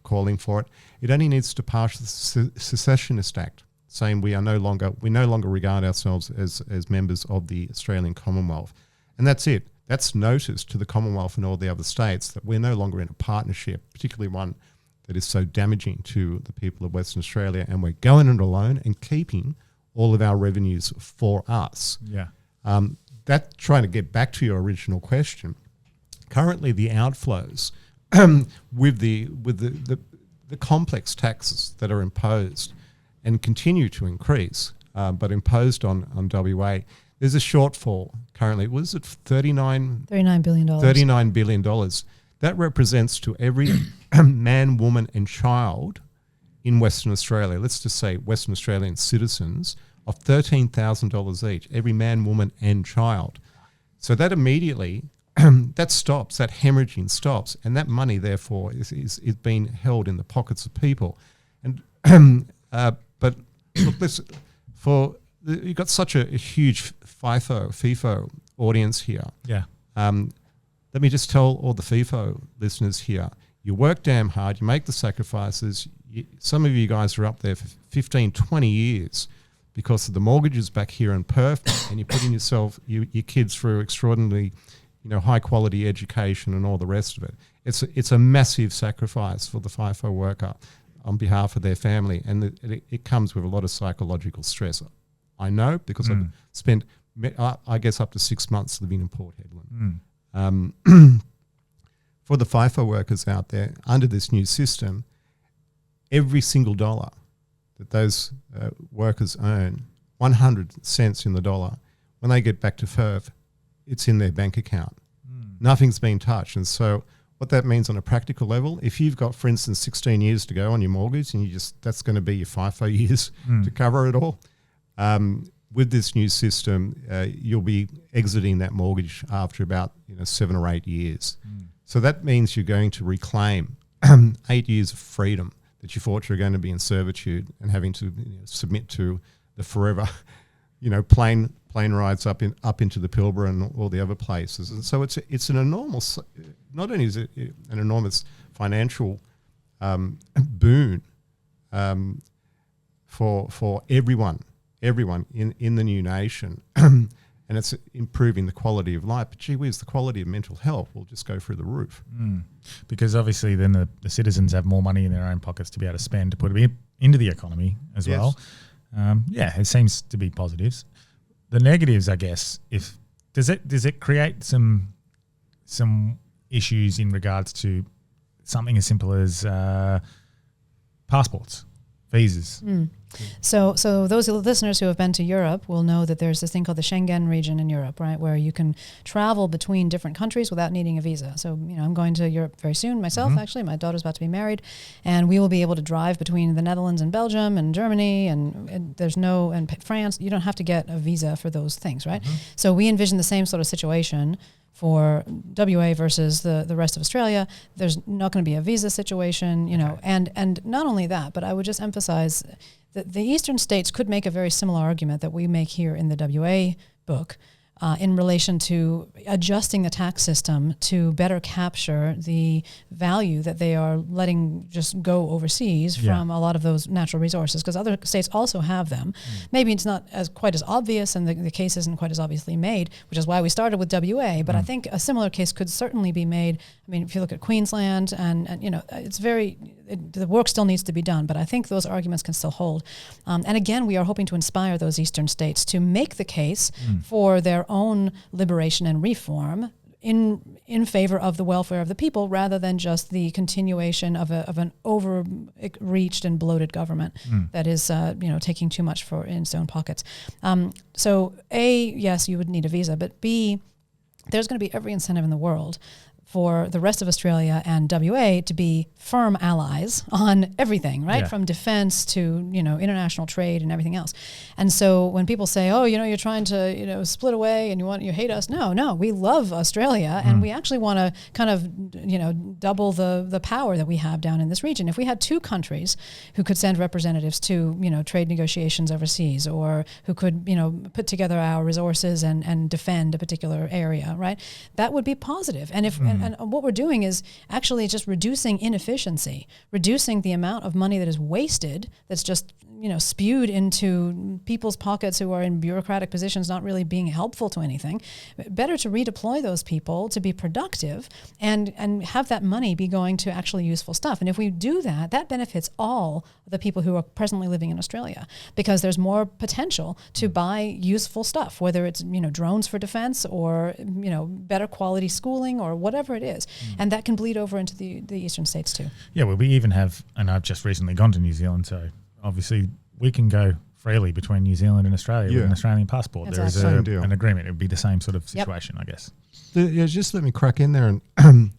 S3: calling for it, it only needs to pass the Secessionist Act, saying we no longer regard ourselves as members of the Australian Commonwealth. And that's it. That's notice to the Commonwealth and all the other states that we're no longer in a partnership, particularly one that is so damaging to the people of Western Australia, and we're going it alone and keeping all of our revenues for us.
S1: Yeah.
S3: That, trying to get back to your original question, currently the outflows with the complex taxes that are imposed and continue to increase, but imposed on WA, there's a shortfall currently. Was it $39
S2: billion.
S3: $39 billion. That represents to every man, woman and child in Western Australia, let's just say Western Australian citizens, of $13,000 each, every man, woman and child. So that immediately, that stops, that hemorrhaging stops, and that money therefore is being held in the pockets of people. And but look, you've got such a huge FIFO audience here.
S1: Yeah.
S3: Let me just tell all the FIFO listeners here, you work damn hard, you make the sacrifices. Some of you guys are up there for 15, 20 years because of the mortgages back here in Perth, and you're putting your kids through extraordinarily, high quality education and all the rest of it. It's a massive sacrifice for the FIFO worker on behalf of their family, and it comes with a lot of psychological stress. I know, because I've spent, I guess, up to 6 months living in Port Hedland. For the FIFO workers out there, under this new system, every single dollar that those workers earn, 100 cents in the dollar, when they get back to Perth, it's in their bank account. Nothing's been touched. And so what that means on a practical level, if you've got, for instance, 16 years to go on your mortgage, and that's going to be your FIFO years to cover it all, with this new system, you'll be exiting that mortgage after about 7 or 8 years. So that means you're going to reclaim 8 years of freedom that you thought you were going to be in servitude and having to submit to the forever, plane rides up into the Pilbara and all the other places. And so it's an enormous, not only is it an enormous financial boon for everyone in the new nation, and it's improving the quality of life. But gee whiz, the quality of mental health will just go through the roof.
S1: Because obviously then the citizens have more money in their own pockets to be able to spend, to put it into the economy as well. It seems to be positives. The negatives, I guess, does it create some issues in regards to something as simple as passports, visas?
S2: So those listeners who have been to Europe will know that there's this thing called the Schengen region in Europe, right, where you can travel between different countries without needing a visa. So, I'm going to Europe very soon myself, actually. My daughter's about to be married, and we will be able to drive between the Netherlands and Belgium and Germany and France. You don't have to get a visa for those things, right? So we envision the same sort of situation for WA versus the rest of Australia. There's not going to be a visa situation, and not only that, but I would just emphasize that the eastern states could make a very similar argument that we make here in the WA book in relation to adjusting the tax system to better capture the value that they are letting just go overseas from a lot of those natural resources, because other states also have them. Maybe it's not quite as obvious, and the case isn't quite as obviously made, which is why we started with WA, but I think a similar case could certainly be made. I mean, if you look at Queensland, and it's the work still needs to be done, but I think those arguments can still hold. And again, we are hoping to inspire those eastern states to make the case for their own liberation and reform in favor of the welfare of the people, rather than just the continuation of an overreached and bloated government that is taking too much in its own pockets. So A, yes, you would need a visa, but B, there's going to be every incentive in the world for the rest of Australia and WA to be firm allies on everything, right? From defense to, international trade and everything else. And so when people say, oh, you're trying to, split away and you hate us. No, we love Australia, and we actually want to kind of, double the power that we have down in this region. If we had two countries who could send representatives to, trade negotiations overseas, or who could, put together our resources and defend a particular area, right? That would be positive. And and what we're doing is actually just reducing inefficiency, reducing the amount of money that is wasted, that's just spewed into people's pockets who are in bureaucratic positions, not really being helpful to anything. Better to redeploy those people to be productive and have that money be going to actually useful stuff. And if we do that, that benefits all the people who are presently living in Australia, because there's more potential to buy useful stuff, whether it's drones for defense or better quality schooling or whatever it is. And that can bleed over into the eastern states too.
S1: Yeah, well, we even have, and I've just recently gone to New Zealand, so obviously we can go freely between New Zealand and Australia with an Australian passport.
S2: Exactly.
S1: There is
S3: Same deal.
S1: an agreement. It would be the same sort of situation, I guess.
S3: Just let me crack in there and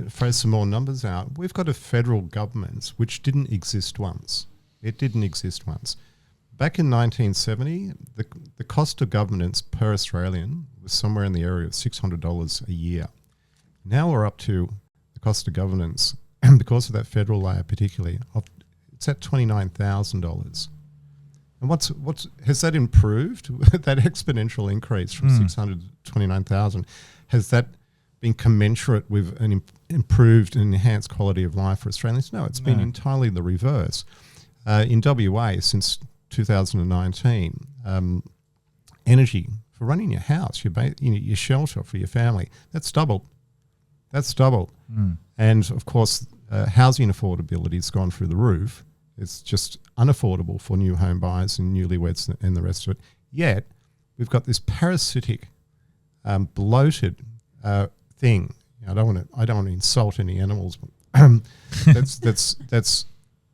S3: throw some more numbers out. We've got a federal government which didn't exist once. It didn't exist once. Back in 1970, the cost of governance per Australian was somewhere in the area of $600 a year. Now we're up to the cost of governance, because of that federal layer particularly, it's at $29,000. And what's has that improved? That exponential increase from 600 to 29,000, has that been commensurate with an improved and enhanced quality of life for Australians? No, it's been entirely the reverse. In WA, since 2019, energy for running your house, your shelter for your family, that's doubled. That's doubled. And of course, housing affordability has gone through the roof. It's just unaffordable for new home buyers and newlyweds and the rest of it. Yet, we've got this parasitic, bloated thing. I don't want to insult any animals, but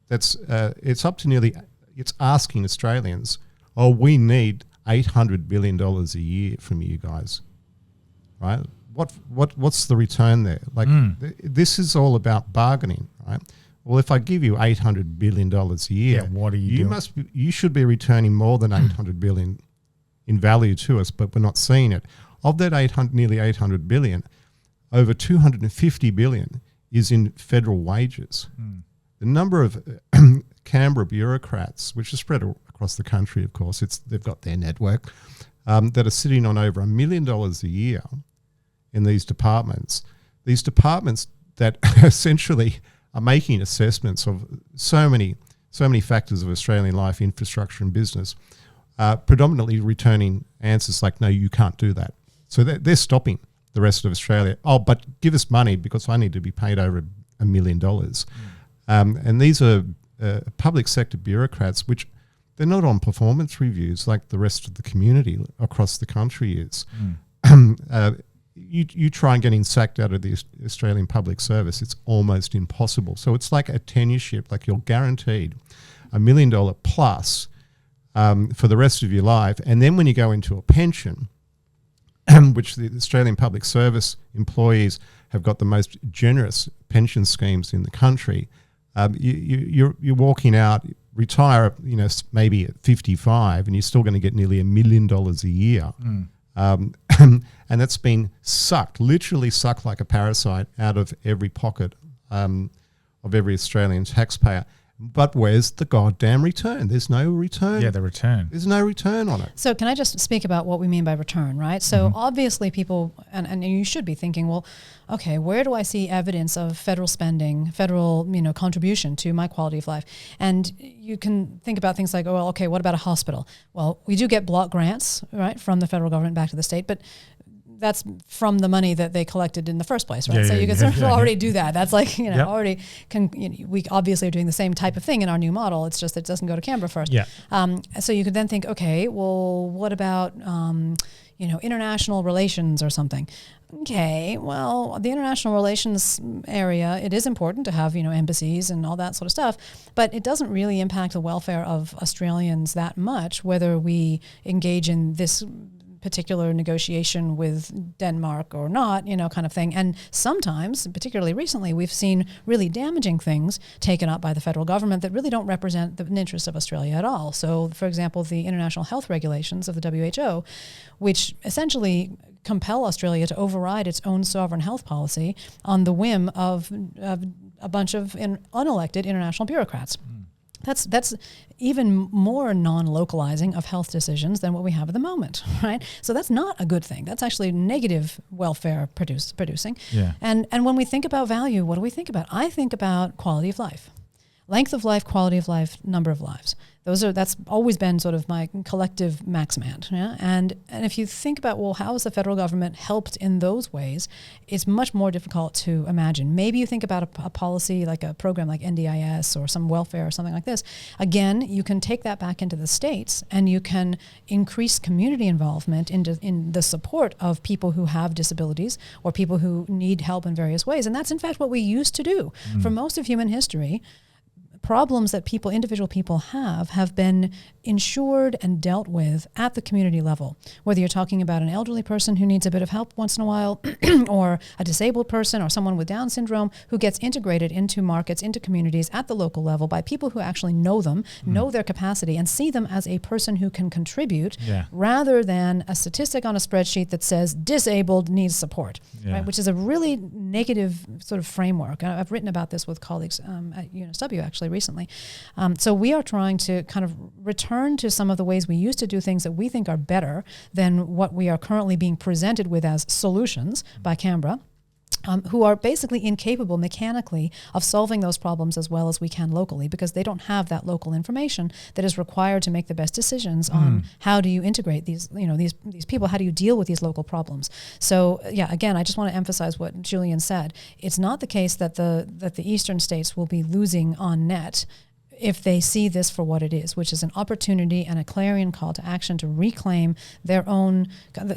S3: it's up to nearly. It's asking Australians, oh, we need $800 billion a year from you guys, right? What's the return there? Like this is all about bargaining, right? Well, if I give you $800 billion a year,
S1: what are you doing?
S3: You should be returning more than $800 billion in value to us, but we're not seeing it. Of that nearly $800 billion, over $250 billion is in federal wages. The number of Canberra bureaucrats, which are spread across the country, of course, they've got their network, that are sitting on over $1 million a year in these departments that essentially are making assessments of so many factors of Australian life, infrastructure and business, predominantly returning answers like, no, you can't do that. So they're stopping the rest of Australia. Oh, but give us money because I need to be paid over $1 million. And these are public sector bureaucrats, which they're not on performance reviews like the rest of the community across the country is. You try and getting sacked out of the Australian public service, it's almost impossible. So it's like a tenureship, like you're guaranteed $1 million plus for the rest of your life. And then when you go into a pension, which the Australian public service employees have got the most generous pension schemes in the country, you're walking out, retire, maybe at 55, and you're still going to get nearly $1 million a year. And that's been literally sucked like a parasite out of every pocket of every Australian taxpayer. But where's the goddamn return? There's no return.
S1: Yeah, the return.
S3: There's no return on it.
S2: So can I just speak about what we mean by return, right? So obviously people, and you should be thinking, well, okay, where do I see evidence of federal spending, federal, contribution to my quality of life? And you can think about things like, oh, well, okay, what about a hospital? Well, we do get block grants, right, from the federal government back to the state, but that's from the money that they collected in the first place, right? So you can sort of already do that. That's like, already we obviously are doing the same type of thing in our new model. It's just that it doesn't go to Canberra first. Yeah. So you could then think, okay, well, what about, international relations or something? Okay, well, the international relations area, it is important to have, embassies and all that sort of stuff, but it doesn't really impact the welfare of Australians that much, whether we engage in this particular negotiation with Denmark or not, kind of thing. And sometimes, particularly recently, we've seen really damaging things taken up by the federal government that really don't represent the interests of Australia at all. So, for example, the international health regulations of the WHO, which essentially compel Australia to override its own sovereign health policy on the whim of a bunch of unelected international bureaucrats. That's even more non-localizing of health decisions than what we have at the moment, right? So that's not a good thing. That's actually negative welfare producing. Yeah. And when we think about value, what do we think about? I think about quality of life. Length of life, quality of life, number of lives. That's always been sort of my collective maximand. Yeah? And if you think about, well, how has the federal government helped in those ways, it's much more difficult to imagine. Maybe you think about a policy like a program like NDIS or some welfare or something like this. Again, you can take that back into the states and you can increase community involvement in the support of people who have disabilities or people who need help in various ways. And that's in fact what we used to do. For most of human history, problems that individual people have been insured and dealt with at the community level. Whether you're talking about an elderly person who needs a bit of help once in a while, or a disabled person, or someone with Down syndrome who gets integrated into markets, into communities at the local level by people who actually know them, know their capacity, and see them as a person who can contribute, rather than a statistic on a spreadsheet that says disabled needs support, right? Which is a really negative sort of framework. I've written about this with colleagues at UNSW actually recently. So we are trying to kind of return to some of the ways we used to do things that we think are better than what we are currently being presented with as solutions by Canberra. who are basically incapable mechanically of solving those problems as well as we can locally, because they don't have that local information that is required to make the best decisions on how do you integrate these people, how do you deal with these local problems. So again, I just want to emphasize what Julian said. It's not the case that the eastern states will be losing on net if they see this for what it is, which is an opportunity and a clarion call to action to reclaim their own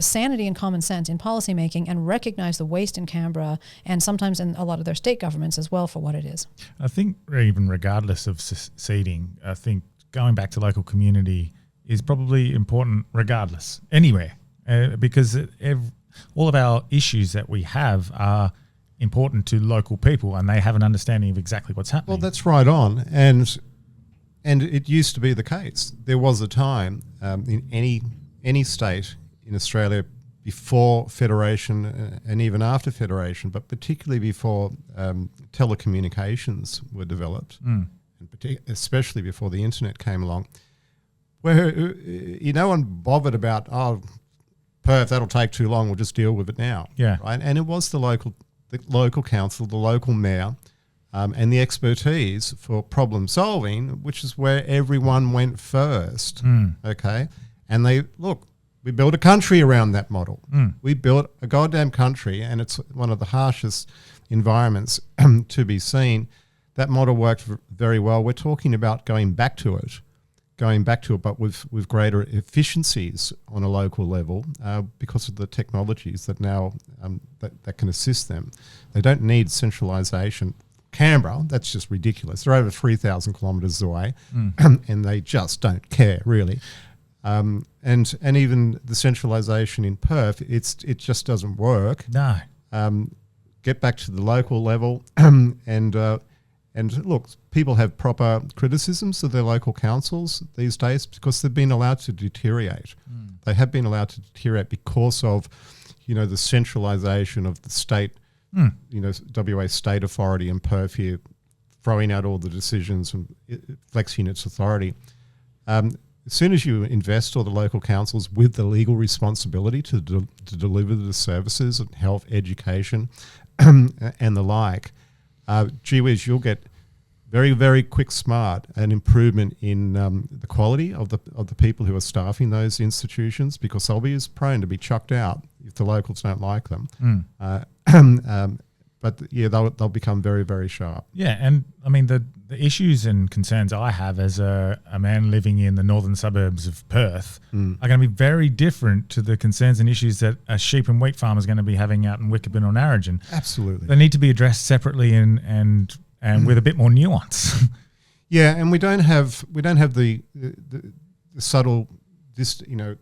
S2: sanity and common sense in policymaking and recognize the waste in Canberra and sometimes in a lot of their state governments as well for what it is.
S1: I think even regardless of seceding, I think going back to local community is probably important regardless, anywhere, because all of our issues that we have are important to local people and they have an understanding of exactly what's happening.
S3: Well, that's right on. And it used to be the case. There was a time in any state in Australia before Federation and even after Federation, but particularly before telecommunications were developed, and especially before the internet came along, where no one bothered about, Perth, that'll take too long, we'll just deal with it now.
S1: Yeah.
S3: Right? And it was the local council, the local mayor, and the expertise for problem solving, which is where everyone went first. Okay, and we built a country around that model. We built a goddamn country, and it's one of the harshest environments to be seen. That model worked very well. We're talking about going back to it, but with greater efficiencies on a local level because of the technologies that now that can assist them. They don't need centralisation. Canberra, that's just ridiculous. They're over 3,000 kilometres away, and they just don't care really. And even the centralisation in Perth, it just doesn't work.
S1: No.
S3: Get back to the local level, and look, people have proper criticisms of their local councils these days because they've been allowed to deteriorate. They have been allowed to deteriorate because of, the centralisation of the state. WA state authority and Perth here throwing out all the decisions and flexing its authority. As soon as you invest all the local councils with the legal responsibility to deliver the services and health, education, and the like, gee whiz, you'll get very, very quick, smart, an improvement in the quality of the people who are staffing those institutions, because they'll be as prone to be chucked out if the locals don't like them. But they'll become very, very sharp.
S1: Yeah, and I mean the issues and concerns I have as a man living in the northern suburbs of Perth are going to be very different to the concerns and issues that a sheep and wheat farmer is going to be having out in Wickerburn or Narrogin.
S3: Absolutely,
S1: they need to be addressed separately and with a bit more nuance.
S3: Yeah, and we don't have the subtle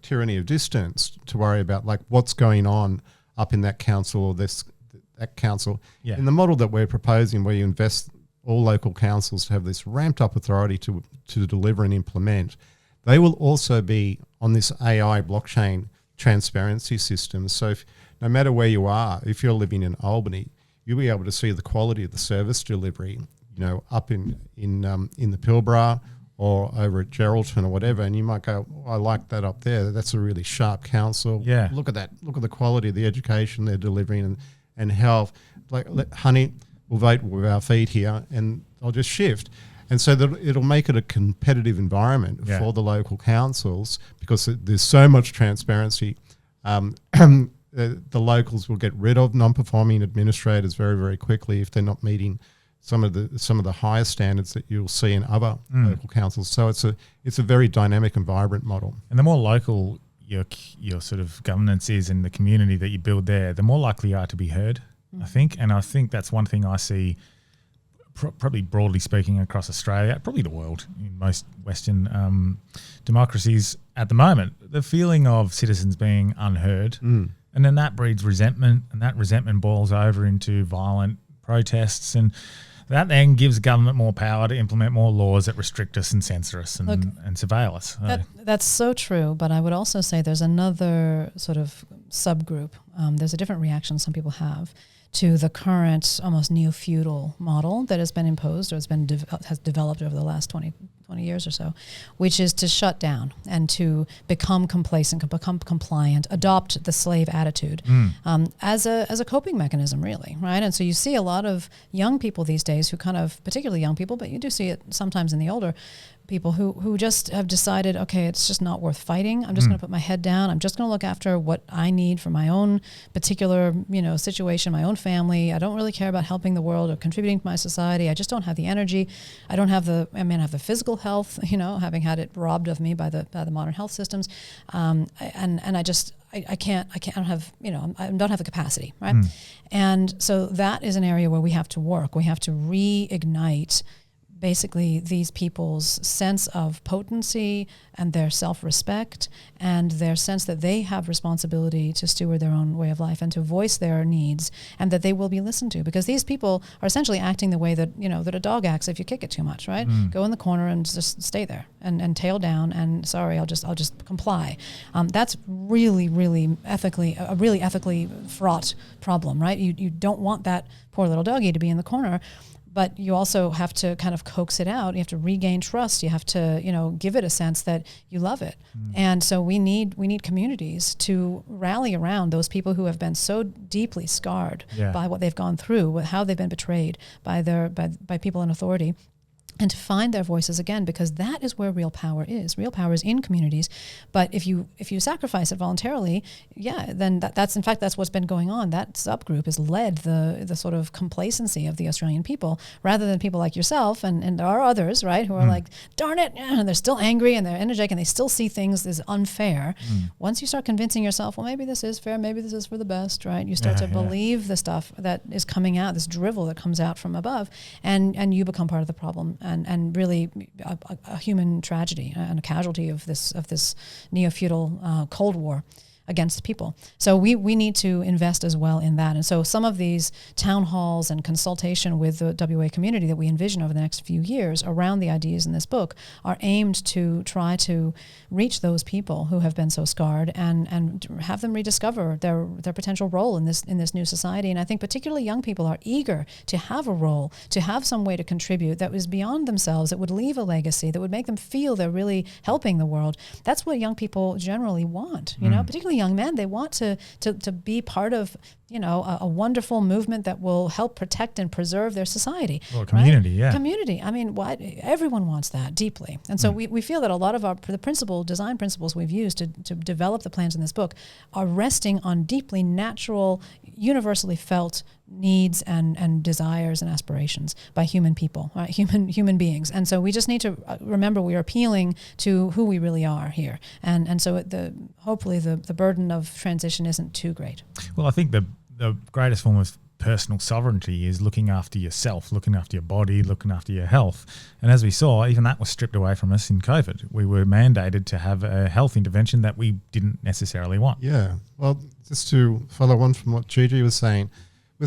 S3: tyranny of distance to worry about, like what's going on up in that council or that council.
S1: Yeah.
S3: In the model that we're proposing, where you invest all local councils to have this ramped up authority to deliver and implement, they will also be on this AI blockchain transparency system. So no matter where you are, if you're living in Albany, you'll be able to see the quality of the service delivery, up in the Pilbara or over at Geraldton or whatever, and you might go, I like that up there. That's a really sharp council.
S1: Yeah.
S3: Look at that. Look at the quality of the education they're delivering and health. Honey, we'll vote with our feet here, and I'll just shift. And so that it'll make it a competitive environment for the local councils, because there's so much transparency. The locals will get rid of non-performing administrators very, very quickly if they're not meeting some of the higher standards that you'll see in other local councils. So it's a very dynamic and vibrant model.
S1: And the more local your sort of governance is in the community that you build there, the more likely you are to be heard, I think. And I think that's one thing I see probably broadly speaking across Australia, probably the world, in most Western democracies at the moment, the feeling of citizens being unheard. And then that breeds resentment, and that resentment boils over into violent protests, and that then gives government more power to implement more laws that restrict us and censor us and surveil us.
S2: That's so true, but I would also say there's another sort of subgroup there's a different reaction some people have to the current almost neo-feudal model that has been imposed or has developed over the last 20 years or so, which is to shut down and to become complacent, become compliant, adopt the slave attitude as a coping mechanism, really, right? And so you see a lot of young people these days who kind of, particularly young people, but you do see it sometimes in the older people who just have decided, okay, it's just not worth fighting. I'm just going to put my head down. I'm just going to look after what I need for my own particular, situation, my own family. I don't really care about helping the world or contributing to my society. I just don't have the energy. I don't have the physical health, having had it robbed of me by the modern health systems. And I don't have the capacity, right? And so that is an area where we have to work. We have to reignite basically these people's sense of potency and their self-respect and their sense that they have responsibility to steward their own way of life and to voice their needs, and that they will be listened to, because these people are essentially acting the way that that a dog acts if you kick it too much, right? Go in the corner and just stay there and tail down and sorry, I'll just comply. That's really ethically fraught problem, right? You don't want that poor little doggy to be in the corner. But you also have to kind of coax it out. You have to regain trust. You have to, give it a sense that you love it. And so we need communities to rally around those people who have been so deeply scarred by what they've gone through, how they've been betrayed by people in authority, and to find their voices again, because that is where real power is. Real power is in communities. But if you sacrifice it voluntarily, then that's what's been going on. That subgroup has led the sort of complacency of the Australian people, rather than people like yourself, and there are others, right, who are like, darn it, and they're still angry and they're energetic and they still see things as unfair. Once you start convincing yourself, well, maybe this is fair, maybe this is for the best, right? You start to believe the stuff that is coming out, this drivel that comes out from above, and you become part of the problem. And really a human tragedy and a casualty of this neo-feudal Cold War against people. So we need to invest as well in that. And so some of these town halls and consultation with the WA community that we envision over the next few years around the ideas in this book are aimed to try to reach those people who have been so scarred and have them rediscover their potential role in this new society. And I think particularly young people are eager to have a role, to have some way to contribute that was beyond themselves, that would leave a legacy, that would make them feel they're really helping the world. That's what young people generally want, particularly young men. They want to be part of a wonderful movement that will help protect and preserve their society.
S1: Well, community,
S2: right? Community. I mean, everyone wants that deeply. And so we feel that a lot of the design principles we've used to develop the plans in this book are resting on deeply natural, universally felt needs and desires and aspirations by human people, right? Human beings. And so we just need to remember we are appealing to who we really are here. And so hopefully the burden of transition isn't too great.
S1: Well, I think the greatest form of personal sovereignty is looking after yourself, looking after your body, looking after your health. And as we saw, even that was stripped away from us in COVID. We were mandated to have a health intervention that we didn't necessarily want.
S3: Yeah. Well, just to follow on from what Gigi was saying,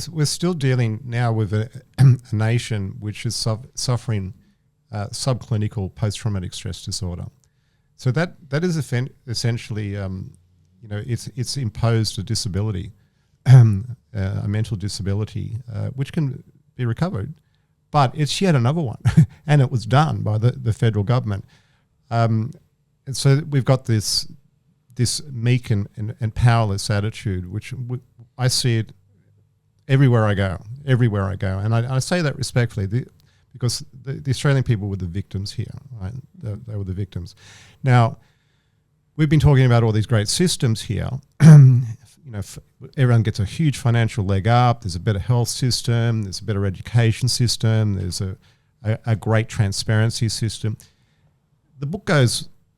S3: we're still dealing now with a nation which is suffering subclinical post-traumatic stress disorder. So that is essentially, it's imposed a disability, a mental disability, which can be recovered, but it's yet another one, and it was done by the federal government. And so we've got this meek and powerless attitude, which I see it everywhere I go. And I say that respectfully because the Australian people were the victims here, right? They were the victims. Now, we've been talking about all these great systems here. Everyone gets a huge financial leg up. There's a better health system. There's a better education system. There's a great transparency system. The book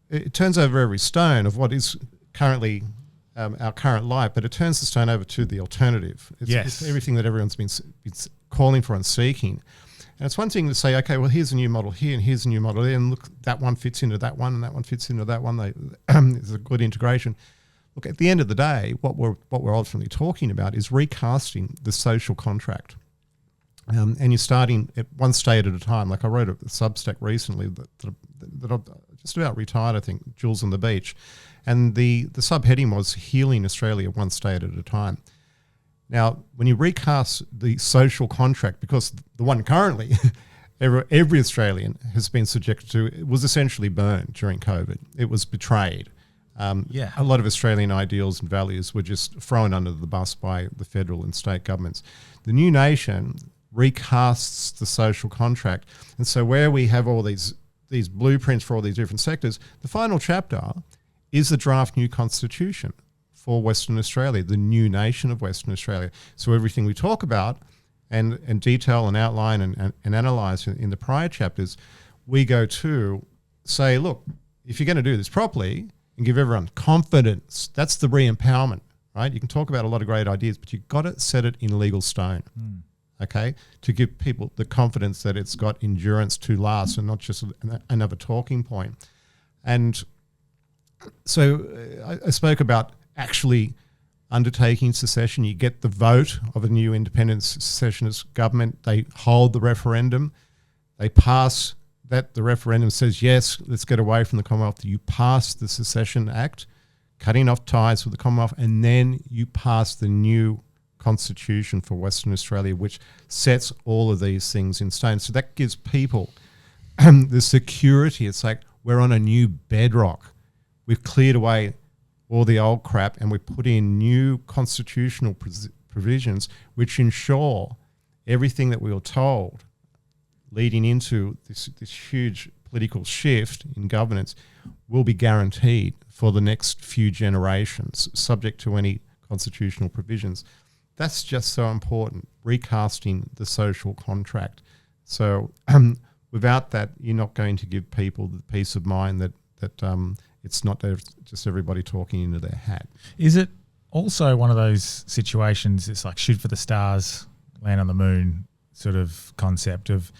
S3: it turns over every stone of what is currently our current life, but it turns the stone over to the alternative. It's everything that everyone's been calling for and seeking. And it's one thing to say, okay, well, here's a new model here and here's a new model there, and look, that one fits into that one and that one fits into that one. There's a good integration. Look, at the end of the day, what we're ultimately talking about is recasting the social contract. And you're starting at one state at a time. Like I wrote a Substack recently that I'm just about retired, I think, Jules on the Beach. And the subheading was Healing Australia One State at a Time. Now, when you recast the social contract, because the one currently every Australian has been subjected to, it was essentially burned during COVID. It was betrayed. A lot of Australian ideals and values were just thrown under the bus by the federal and state governments. The new nation recasts the social contract. And so where we have all these blueprints for all these different sectors, the final chapter is the draft new constitution for Western Australia, the new nation of Western Australia. So everything we talk about and detail and outline and analyse in the prior chapters, we go to say, look, if you're going to do this properly and give everyone confidence, that's the re-empowerment, right? You can talk about a lot of great ideas, but you've got to set it in legal stone, okay, to give people the confidence that it's got endurance to last and not just another talking point. And so I spoke about actually undertaking secession. You get the vote of a new independent secessionist government. They hold the referendum. They pass that. The referendum says, yes, let's get away from the Commonwealth. You pass the Secession Act, cutting off ties with the Commonwealth, and then you pass the new constitution for Western Australia, which sets all of these things in stone. So that gives people the security. It's like we're on a new bedrock. We've cleared away all the old crap and we put in new constitutional provisions which ensure everything that we were told leading into this huge political shift in governance will be guaranteed for the next few generations, subject to any constitutional provisions. That's just so important, recasting the social contract. So without that, you're not going to give people the peace of mind that it's not just everybody talking into their hat.
S1: Is it also one of those situations, it's like shoot for the stars, land on the moon sort of concept of,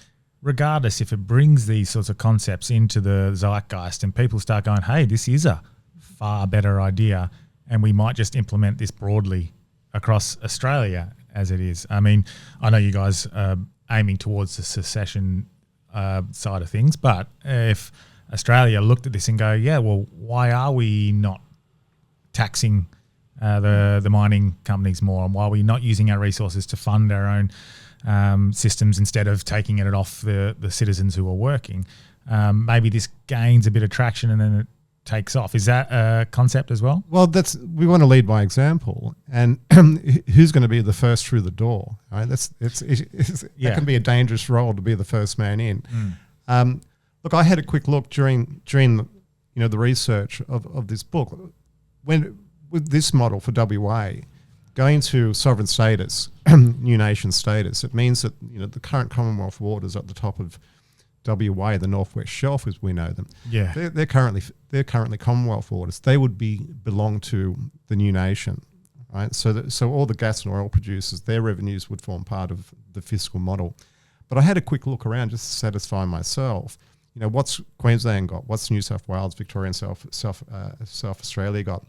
S1: regardless if it brings these sorts of concepts into the zeitgeist and people start going, hey, this is a far better idea and we might just implement this broadly across Australia as it is. I mean, I know you guys are aiming towards the secession side of things, but if Australia looked at this and go, yeah, well, why are we not taxing the mining companies more, and why are we not using our resources to fund our own systems instead of taking it off the citizens who are working? Maybe this gains a bit of traction and then it takes off. Is that a concept as well?
S3: Well, we want to lead by example, and who's going to be the first through the door? Right? That can be a dangerous role to be the first man in. Look, I had a quick look during the research of this book. With this model for WA, going to sovereign status, new nation status, it means that the current Commonwealth waters at the top of WA, the Northwest Shelf as we know them, they're currently Commonwealth waters. They would belong to the new nation, right? So all the gas and oil producers, their revenues would form part of the fiscal model. But I had a quick look around just to satisfy myself. What's Queensland got? What's New South Wales, Victoria and South Australia got?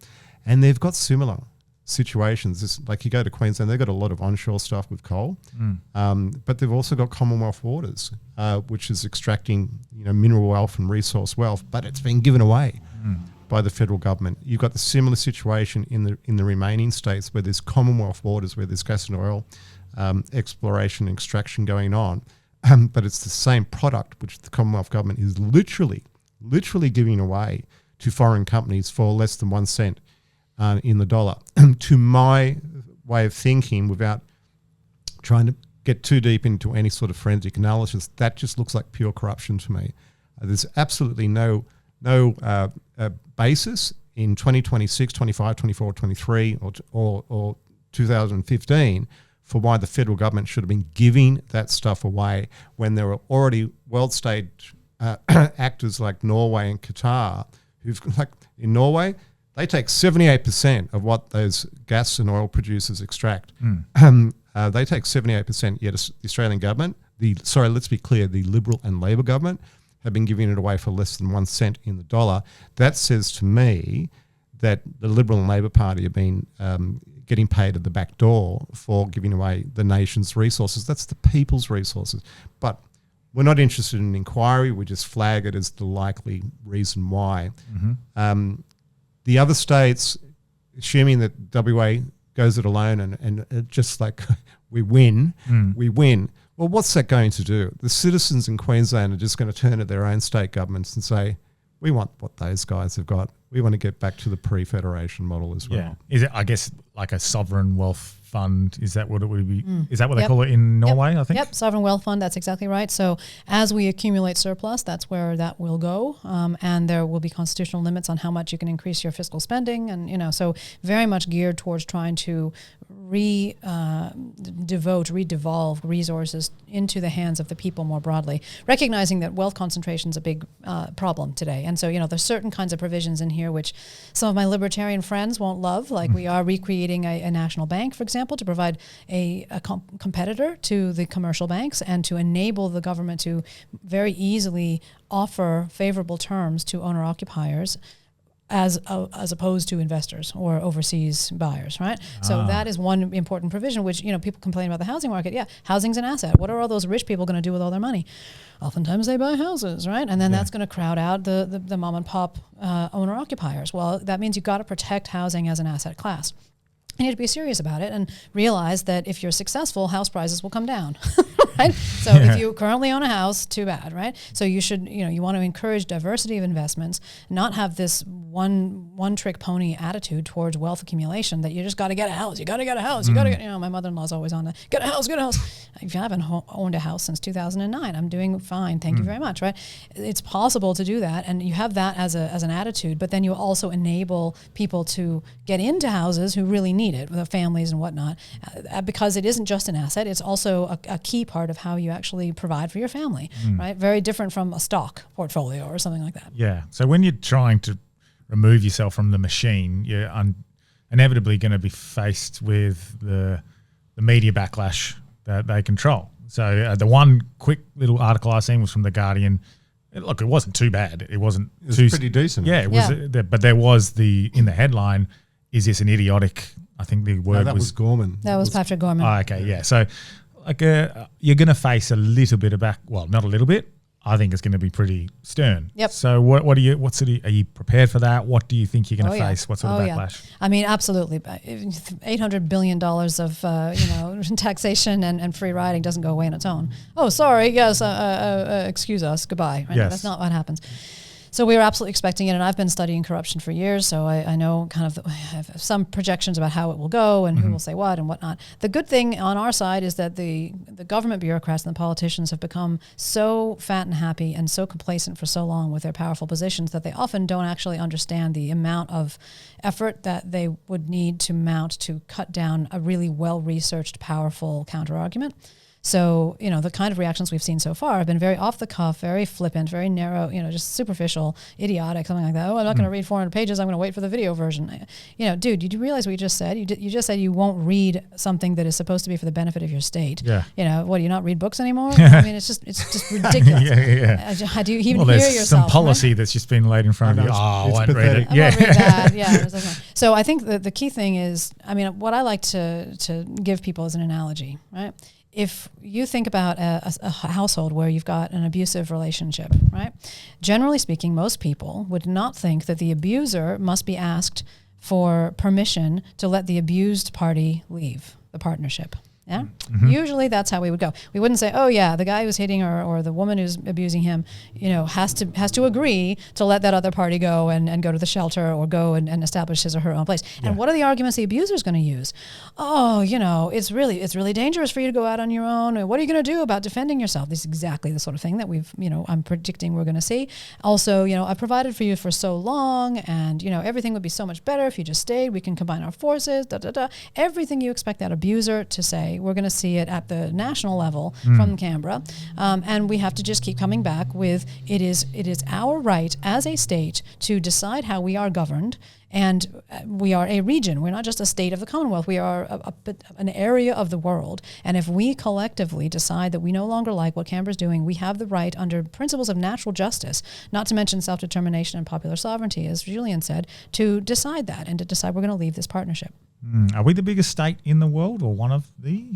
S3: And they've got similar situations. Like you go to Queensland, they've got a lot of onshore stuff with coal, but they've also got Commonwealth waters, which is extracting mineral wealth and resource wealth, but it's been given away by the federal government. You've got the similar situation in the remaining states where there's Commonwealth waters, where there's gas and oil exploration and extraction going on. But it's the same product which the Commonwealth government is literally giving away to foreign companies for less than 1 cent in the dollar. To my way of thinking, without trying to get too deep into any sort of forensic analysis, that just looks like pure corruption to me. There's absolutely no basis in 2026, 25, 24, 23 or 2015 for why the federal government should have been giving that stuff away when there were already world-stage actors like Norway and Qatar, in Norway, they take 78% of what those gas and oil producers extract. They take 78%, yet the Australian government, let's be clear, the Liberal and Labor government have been giving it away for less than 1 cent in the dollar. That says to me that the Liberal and Labor Party have been getting paid at the back door for giving away the nation's resources. That's the people's resources. But we're not interested in inquiry. We just flag it as the likely reason why. the other states, assuming that WA goes it alone and just like we win. Well, what's that going to do? The citizens in Queensland are just going to turn to their own state governments and say, we want what those guys have got. We want to get back to the pre-federation model as well.
S1: Yeah. Is it, I guess, like a sovereign wealth fund? Is that what it would be? Is that what they call it in Norway, I think?
S2: Yep, sovereign wealth fund, that's exactly right. So as we accumulate surplus, that's where that will go. And there will be constitutional limits on how much you can increase your fiscal spending. And, so very much geared towards trying to redevolve resources into the hands of the people more broadly, recognizing that wealth concentration is a big problem today. And so, there's certain kinds of provisions in here which some of my libertarian friends won't love, like we are recreating a national bank, for example, to provide a competitor to the commercial banks and to enable the government to very easily offer favorable terms to owner-occupiers as opposed to investors or overseas buyers, right? So that is one important provision, which, people complain about the housing market. Yeah, housing's an asset. What are all those rich people going to do with all their money? Oftentimes they buy houses, right? And then that's going to crowd out the mom and pop owner-occupiers. Well, that means you've got to protect housing as an asset class. You need to be serious about it and realize that if you're successful, house prices will come down, right? So if you currently own a house, too bad, right? So you should, you want to encourage diversity of investments, not have this one trick pony attitude towards wealth accumulation that you just got to get a house. You got to get a house. You got to get, my mother-in-law's always on the get a house. If you haven't owned a house since 2009, I'm doing fine. Thank you very much, right? It's possible to do that. And you have that as an attitude, but then you also enable people to get into houses who really need it, with the families and whatnot, because it isn't just an asset, it's also a key part of how you actually provide for your family, right? Very different from a stock portfolio or something like that.
S1: Yeah. So when you're trying to remove yourself from the machine, you're inevitably going to be faced with the media backlash that they control. So the one quick little article I seen was from The Guardian. Look, it wasn't too bad. It was
S3: pretty decent.
S1: Yeah, it was. But there was in the headline, is this an idiotic? I think the word
S3: that was Gorman.
S2: That was Patrick Gorman.
S1: Oh, okay, yeah. So, you're going to face a little bit of not a little bit. I think it's going to be pretty stern. Yep. So, are you prepared for that? What do you think you're going to face? What sort of backlash?
S2: Yeah. I mean, absolutely. $800 billion of taxation and free riding doesn't go away on its own. Oh, sorry. Yes. Excuse us. Goodbye. Right?
S1: Yes.
S2: That's not what happens. So we were absolutely expecting it, and I've been studying corruption for years, so I know I have some projections about how it will go and who will say what and whatnot. The good thing on our side is that the government bureaucrats and the politicians have become so fat and happy and so complacent for so long with their powerful positions that they often don't actually understand the amount of effort that they would need to mount to cut down a really well-researched, powerful counter-argument. So, the kind of reactions we've seen so far have been very off the cuff, very flippant, very narrow, just superficial, idiotic, something like that. Oh, I'm not going to read 400 pages. I'm going to wait for the video version. Dude, did you realize what you just said? You just said you won't read something that is supposed to be for the benefit of your state. Yeah. What, do you not read books anymore? I mean, it's just ridiculous.
S1: Yeah.
S2: Do you even
S1: hear
S2: yourself?
S1: There's some policy that's just been laid in front of you. I won't read it.
S2: I won't read that. Yeah. So I think the key thing is, what I like to give people is an analogy, right? If you think about a household where you've got an abusive relationship, right? Generally speaking, most people would not think that the abuser must be asked for permission to let the abused party leave the partnership. Yeah. Mm-hmm. Usually that's how we would go. We wouldn't say, oh yeah, the guy who's hitting her or the woman who's abusing him, has to agree to let that other party go and go to the shelter or go and establish his or her own place. Yeah. And what are the arguments the abuser's going to use? Oh, it's really dangerous for you to go out on your own. What are you going to do about defending yourself? This is exactly the sort of thing that I'm predicting we're going to see. Also, I provided for you for so long and, everything would be so much better if you just stayed. We can combine our forces, Everything you expect that abuser to say, we're going to see it at the national level from Canberra, and we have to just keep coming back with it is our right as a state to decide how we are governed, and we are a region. We're not just a state of the Commonwealth. We are an area of the world, and if we collectively decide that we no longer like what Canberra's doing, we have the right under principles of natural justice, not to mention self-determination and popular sovereignty, as Julian said, to decide that and to decide we're going to leave this partnership.
S1: Are we the biggest state in the world, or one of the?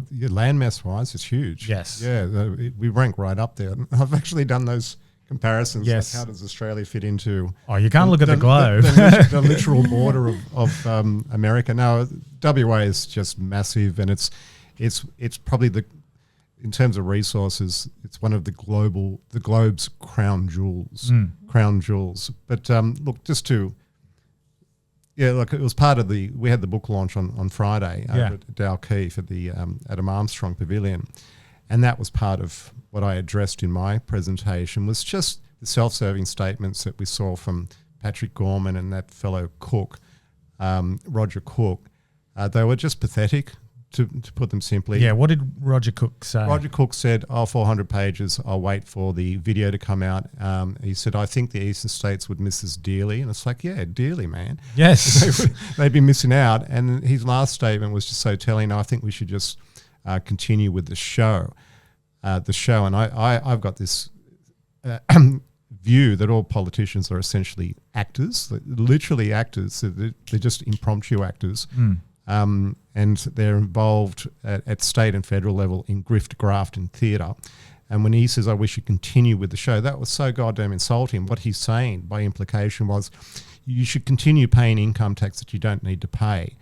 S3: Land mass wise, it's huge.
S1: Yes.
S3: Yeah, we rank right up there. I've actually done those comparisons.
S1: Yes.
S3: Like how does Australia fit into?
S1: Oh, you can't look at the globe.
S3: The literal border of America. Now, WA is just massive, and it's probably in terms of resources, it's one of the globe's crown jewels. But look, it was part of we had the book launch on Friday over at Dalkeith at the Adam Armstrong Pavilion, and that was part of what I addressed in my presentation, was just the self-serving statements that we saw from Patrick Gorman and that fellow Cook, Roger Cook. They were just pathetic, to put them simply.
S1: Yeah, what did Roger Cook say?
S3: Roger Cook said, 400 pages, I'll wait for the video to come out. He said, I think the eastern states would miss this dearly. And it's like, yeah, dearly, man.
S1: Yes.
S3: They'd be missing out. And his last statement was just so telling. I think we should just continue with the show. And I've got this view that all politicians are essentially actors, literally actors. They're just impromptu actors. And they're involved at state and federal level in grift, graft and theatre. And when he says, we should continue with the show, that was so goddamn insulting. What he's saying by implication was you should continue paying income tax that you don't need to pay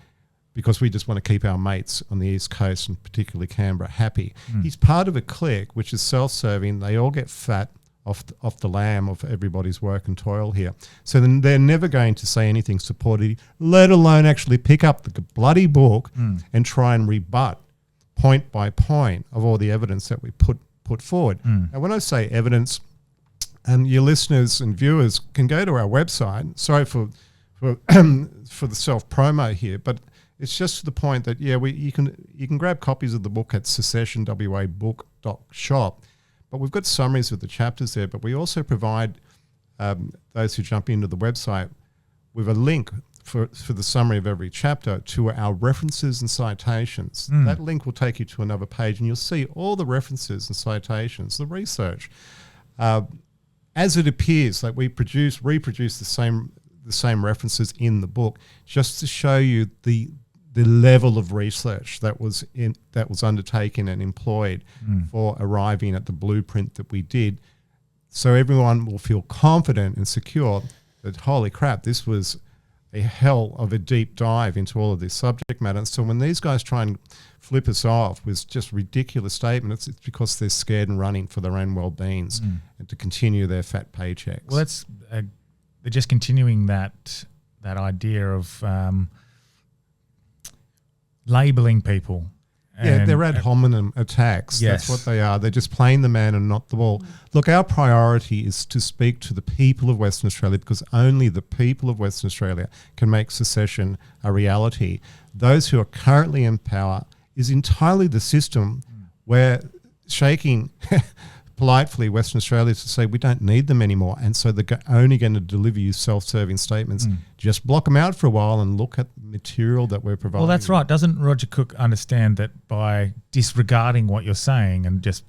S3: because we just want to keep our mates on the East Coast and particularly Canberra happy. He's part of a clique which is self-serving. They all get fat off the lamb of everybody's work and toil here. So then they're never going to say anything supportive, let alone actually pick up the bloody book and try and rebut point by point of all the evidence that we put forward. And when I say evidence, your listeners and viewers can go to our website. Sorry for the self-promo here, but it's just to the point that, you can grab copies of the book at secessionwabook.shop. But we've got summaries of the chapters there, but we also provide those who jump into the website with a link for the summary of every chapter to our references and citations. That link will take you to another page and you'll see all the references and citations, the research. As it appears, like we reproduce the same references in the book just to show you the level of research that was undertaken and employed for arriving at the blueprint that we did, so everyone will feel confident and secure that, holy crap, this was a hell of a deep dive into all of this subject matter. So when these guys try and flip us off with just ridiculous statements, it's because they're scared and running for their own well-beings and to continue their fat paychecks.
S1: Well, that's they're just continuing that idea of labelling people.
S3: Yeah, they're ad hominem attacks.
S1: Yes.
S3: That's what they are. They're just playing the man and not the ball. Look, our priority is to speak to the people of Western Australia because only the people of Western Australia can make secession a reality. Those who are currently in power is entirely the system where shaking politely Western Australia to say we don't need them anymore, and so they're only going to deliver you self-serving statements. Just block them out for a while and look at the material that we're providing.
S1: Well, that's right. Doesn't Roger Cook understand that by disregarding what you're saying and just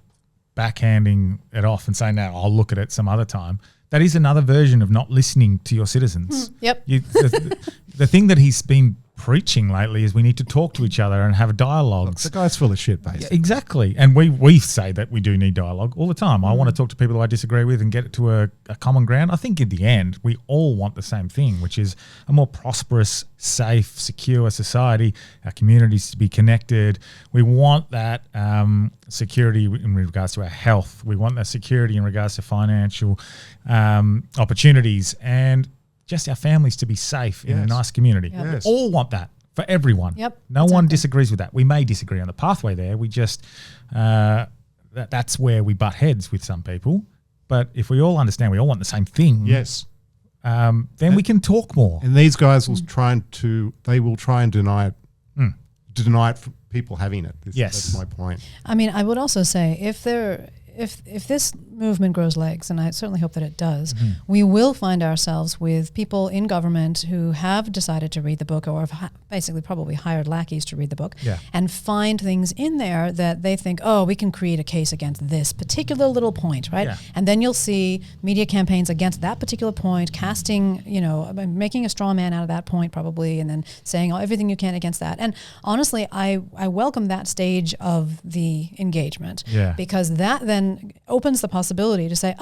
S1: backhanding it off and saying, "No, I'll look at it some other time," that is another version of not listening to your citizens.
S2: Yep.
S1: The thing that he's been preaching lately is we need to talk to each other and have dialogues.
S3: The guy's full of shit, basically.
S1: Exactly. And we say that we do need dialogue all the time. I want to talk to people who I disagree with and get it to a common ground. I think in the end, we all want the same thing, which is a more prosperous, safe, secure society, our communities to be connected. We want that security in regards to our health. We want that security in regards to financial opportunities and just our families to be safe in a nice community.
S2: Yep.
S3: Yes.
S1: We all want that for everyone.
S2: Yep,
S1: No one disagrees with that. We may disagree on the pathway there. We just, that's where we butt heads with some people. But if we all understand we all want the same thing,
S3: Yes.
S1: then we can talk more.
S3: And these guys will try and deny it, deny it from people having it. That's my point.
S2: I mean, I would also say if this movement grows legs, and I certainly hope that it does, we will find ourselves with people in government who have decided to read the book or have basically probably hired lackeys to read the book and find things in there that they think, oh, we can create a case against this particular little point, right? Yeah. And then you'll see media campaigns against that particular point, casting, making a straw man out of that point probably, and then saying everything you can against that. And honestly, I welcome that stage of the engagement because that then opens the possibility possibility to say,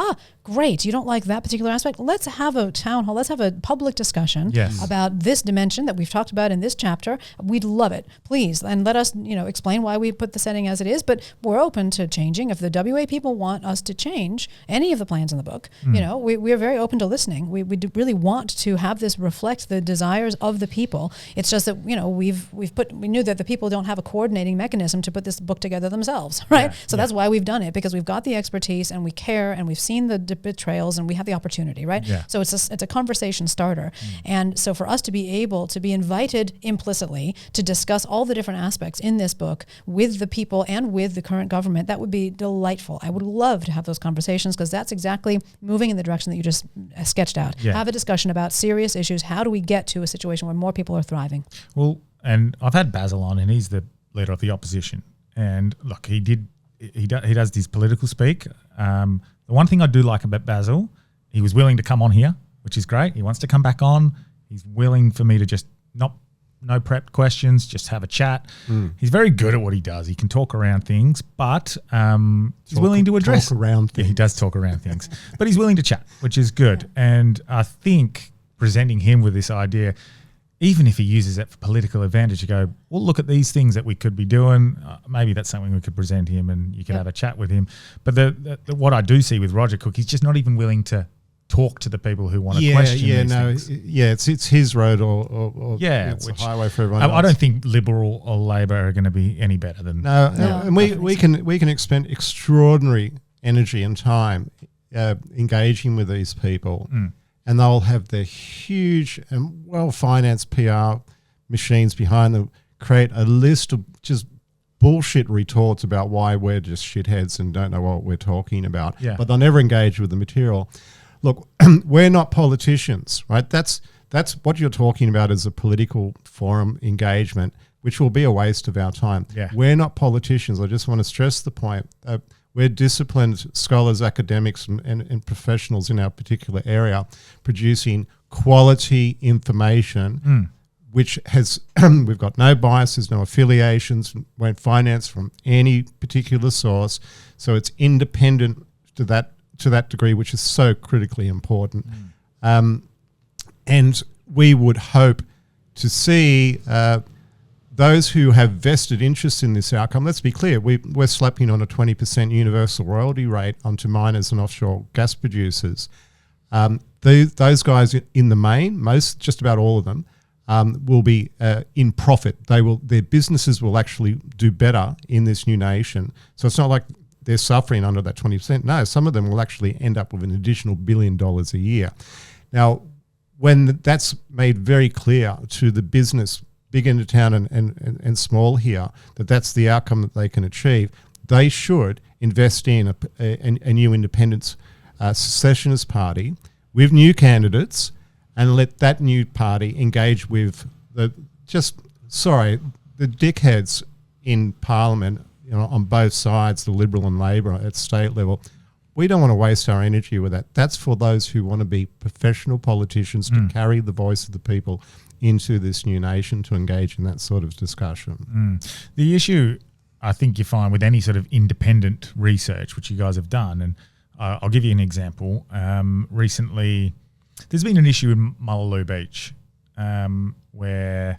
S2: great, you don't like that particular aspect. Let's have a town hall. Let's have a public discussion about this dimension that we've talked about in this chapter. We'd love it. Please. And let us, explain why we put the setting as it is, but we're open to changing. If the WA people want us to change any of the plans in the book, we are very open to listening. We do really want to have this reflect the desires of the people. It's just that, we knew that the people don't have a coordinating mechanism to put this book together themselves, right? So that's why we've done it, because we've got the expertise and we care and we've seen the betrayals and we have the opportunity, right? So it's a conversation starter. And so for us to be able to be invited implicitly to discuss all the different aspects in this book with the people and with the current government, that would be delightful. I would love to have those conversations, because that's exactly moving in the direction that you just sketched out. Have a discussion about serious issues. How do we get to a situation where more people are thriving?
S1: Well, and I've had Basil on, and he's the leader of the opposition. And look, he does this political speak. The one thing I do like about Basil, he was willing to come on here, which is great. He wants to come back on. He's willing for me to just no prep questions, just have a chat. He's very good at what he does. He can talk around things, but he's willing to address.
S3: Talk around things.
S1: Yeah, he does talk around things, but he's willing to chat, which is good. And I think presenting him with this idea, even if he uses it for political advantage, to go, well, look at these things that we could be doing. Maybe that's something we could present him, and you could have a chat with him. But the what I do see with Roger Cook, he's just not even willing to talk to the people who want to question these things.
S3: It's his road or it's a highway for everyone else.
S1: I don't think Liberal or Labor are going to be any better than
S3: and we can expend extraordinary energy and time engaging with these people, and they'll have their huge and well-financed PR machines behind them create a list of just bullshit retorts about why we're just shitheads and don't know what we're talking about. But they'll never engage with the material. Look, we're not politicians, right? That's what you're talking about as a political forum engagement, which will be a waste of our time. We're not politicians. I just want to stress the point. We're disciplined scholars, academics, and professionals in our particular area producing quality information, which has we've got no biases, no affiliations, won't finance from any particular source. So it's independent to that degree, which is so critically important. And we would hope to see those who have vested interest in this outcome. Let's be clear, we're slapping on a 20% universal royalty rate onto miners and offshore gas producers. Those guys in the main, just about all of them, will be in profit. Their businesses will actually do better in this new nation. So it's not like they're suffering under that 20%. No, some of them will actually end up with an additional $1 billion a year. Now, when that's made very clear to the business, big into town and small here, that's the outcome that they can achieve, they should invest in a new independence secessionist party with new candidates and let that new party engage with the dickheads in Parliament, on both sides, the Liberal and Labor at state level. We don't want to waste our energy with that. That's for those who want to be professional politicians to carry the voice of the people into this new nation to engage in that sort of discussion.
S1: The issue I think you find with any sort of independent research, which you guys have done, and I'll give you an example. Recently, there's been an issue in Mullaloo Beach where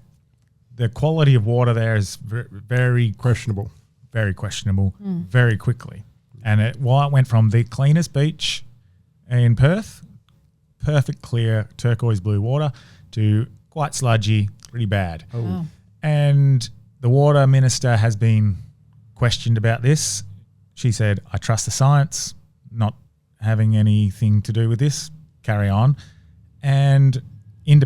S1: the quality of water there is very questionable. Very quickly. And it went from the cleanest beach in Perth, perfect clear turquoise blue water, to quite sludgy, pretty bad.
S2: Wow.
S1: And the water minister has been questioned about this. She said, I trust the science, not having anything to do with this, carry on. And an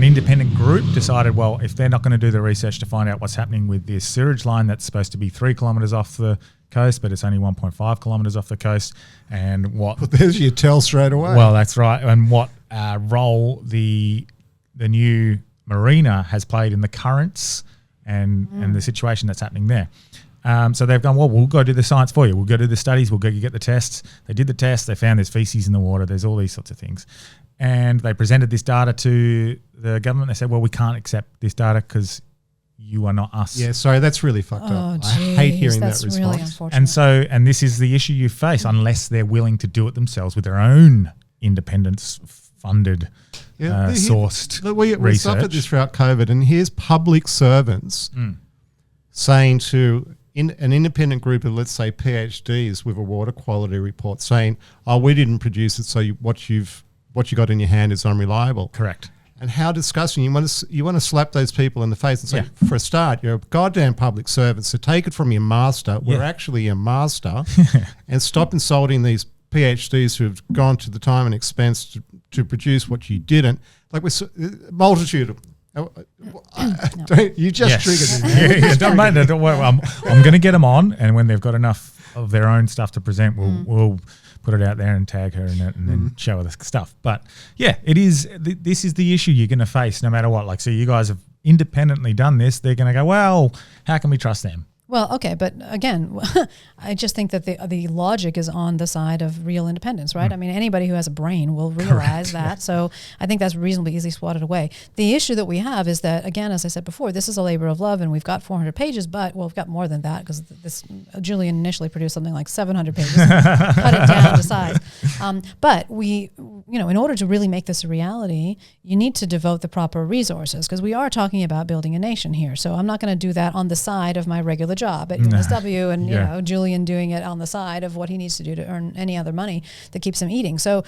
S1: independent group decided, well, if they're not going to do the research to find out what's happening with this sewage line that's supposed to be 3 kilometres off the coast, but it's only 1.5 kilometres off the coast, and what...
S3: But there's your tell straight away.
S1: Well, that's right. And what role the new marina has played in the currents and the situation that's happening there. So they've gone, well, we'll go do the science for you. We'll go do the studies. We'll go get the tests. They did the tests. They found there's feces in the water. There's all these sorts of things. And they presented this data to the government. They said, well, we can't accept this data because you are not us.
S3: Yeah, sorry, that's really fucked up. I hate hearing that response.
S2: Really unfortunate.
S1: And this is the issue you face unless they're willing to do it themselves with their own independence-funded, sourced
S3: we
S1: research.
S3: suffered this throughout COVID, and here's public servants saying to an independent group of, let's say, PhDs with a water quality report saying, "Oh, we didn't produce it, so what you got in your hand is unreliable."
S1: Correct.
S3: And how disgusting. You want to slap those people in the face and say, for a start, you're a goddamn public servant, so take it from your master. We're actually your master. And stop insulting these PhDs who have gone to the time and expense to produce what you didn't. Like multitude of... you just triggered me.
S1: Don't worry. I'm going to get them on, and when they've got enough of their own stuff to present, we'll put it out there and tag her in it and then show her the stuff. But yeah, it is. This is the issue you're going to face no matter what. Like, so you guys have independently done this. They're going to go, well, how can we trust them?
S2: Well, okay, but again, I just think that the logic is on the side of real independence, right? I mean, anybody who has a brain will realize that. Yeah. So I think that's reasonably easily swatted away. The issue that we have is that, again, as I said before, this is a labor of love, and we've got 400 pages, but we've got more than that because Julian initially produced something like 700 pages, cut it down to size. But we, in order to really make this a reality, you need to devote the proper resources because we are talking about building a nation here. So I'm not going to do that on the side of my regular job at UNSW and Julian doing it on the side of what he needs to do to earn any other money that keeps him eating. So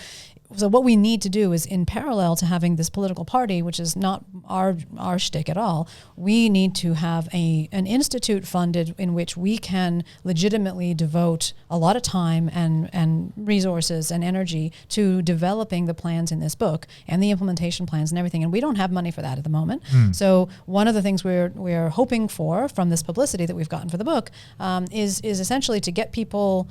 S2: what we need to do is, in parallel to having this political party, which is not our shtick at all, we need to have an institute funded in which we can legitimately devote a lot of time and resources and energy to developing the plans in this book and the implementation plans and everything. And we don't have money for that at the moment. So one of the things we're hoping for from this publicity that we've gotten for the book is essentially to get people